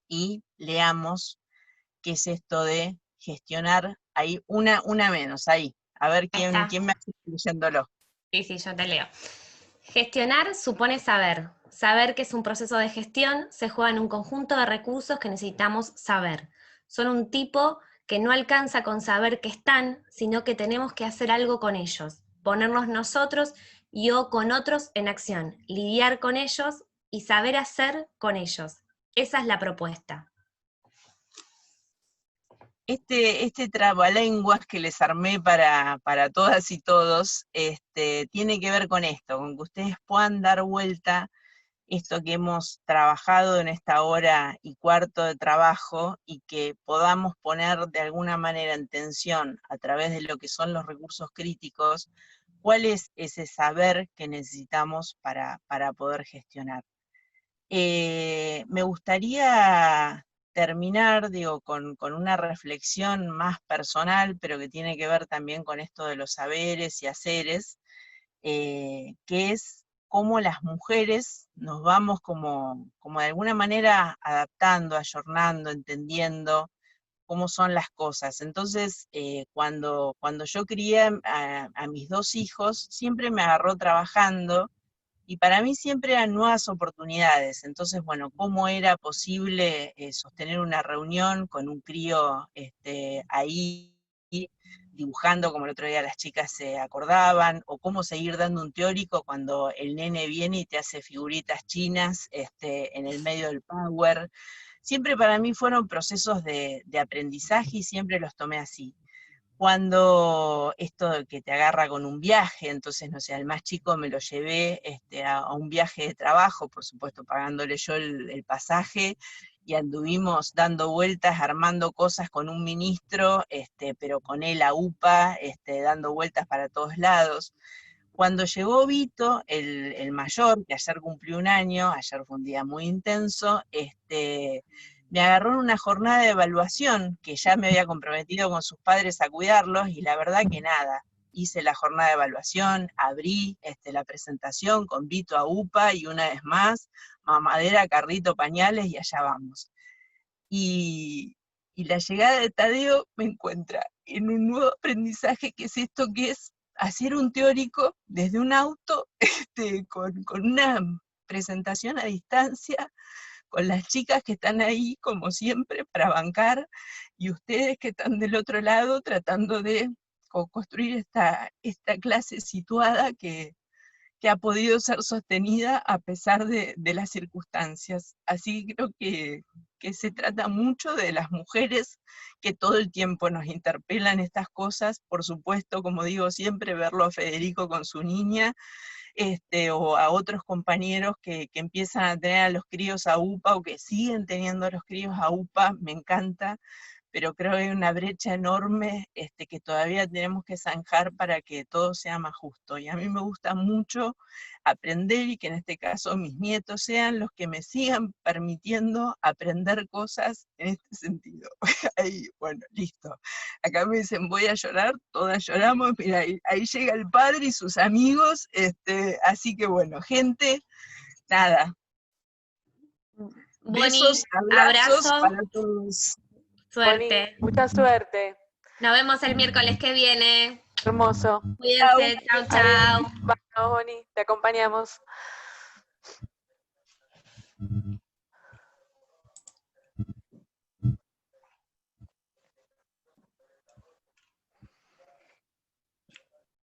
A: y leamos qué es esto de gestionar, ahí una menos, ahí, a ver
E: Ahí está.
A: quién me hace leyéndolo.
E: Sí, yo te leo. Gestionar supone saber. Saber que es un proceso de gestión se juega en un conjunto de recursos que necesitamos saber. Son un tipo que no alcanza con saber que están, sino que tenemos que hacer algo con ellos, ponernos nosotros y o con otros en acción, lidiar con ellos y saber hacer con ellos. Esa es la propuesta.
A: Este trabalenguas que les armé para todas y todos, tiene que ver con esto, con que ustedes puedan dar vuelta esto que hemos trabajado en esta hora y cuarto de trabajo, y que podamos poner de alguna manera en tensión a través de lo que son los recursos críticos, cuál es ese saber que necesitamos para poder gestionar. Me gustaría terminar, digo, con una reflexión más personal, pero que tiene que ver también con esto de los saberes y haceres, que es cómo las mujeres nos vamos como de alguna manera adaptando, ayornando, entendiendo cómo son las cosas. Entonces, cuando yo crié a mis 2 hijos, siempre me agarró trabajando, y para mí siempre eran nuevas oportunidades. Entonces, bueno, ¿cómo era posible sostener una reunión con un crío ahí dibujando, como el otro día las chicas se acordaban, o cómo seguir dando un teórico cuando el nene viene y te hace figuritas chinas en el medio del power? Siempre para mí fueron procesos de aprendizaje, y siempre los tomé así. Cuando esto de que te agarra con un viaje, entonces, no sé, al más chico me lo llevé a un viaje de trabajo, por supuesto pagándole yo el pasaje, y anduvimos dando vueltas, armando cosas con un ministro, pero con él a UPA, dando vueltas para todos lados. Cuando llegó Vito, el mayor, que ayer cumplió 1 año, ayer fue un día muy intenso, me agarró en una jornada de evaluación, que ya me había comprometido con sus padres a cuidarlos, y la verdad que nada, hice la jornada de evaluación, abrí la presentación con Vito a UPA, y una vez más, mamadera, carrito, pañales, y allá vamos. Y la llegada de Tadeo me encuentra en un nuevo aprendizaje, que es esto que es hacer un teórico desde un auto, con una presentación a distancia, con las chicas que están ahí, como siempre, para bancar, y ustedes que están del otro lado tratando de construir esta clase situada que ha podido ser sostenida a pesar de las circunstancias. Así creo que se trata mucho de las mujeres, que todo el tiempo nos interpelan estas cosas. Por supuesto, como digo siempre, verlo a Federico con su niña, o a otros compañeros que empiezan a tener a los críos a UPA, o que siguen teniendo a los críos a UPA, me encanta, pero creo que hay una brecha enorme que todavía tenemos que zanjar para que todo sea más justo. Y a mí me gusta mucho aprender, y que en este caso mis nietos sean los que me sigan permitiendo aprender cosas en este sentido. Ahí, bueno, listo. Acá me dicen, voy a llorar, todas lloramos, mira, ahí llega el padre y sus amigos, así que bueno, gente, nada.
E: Bonnie,
A: Besos, abrazos
E: abrazo,
A: para todos.
E: suerte.
F: Bonnie, mucha suerte.
E: Nos vemos el miércoles que viene.
F: Hermoso.
E: Cuídense, chau, chau.
F: Vamos, Bonnie, te acompañamos.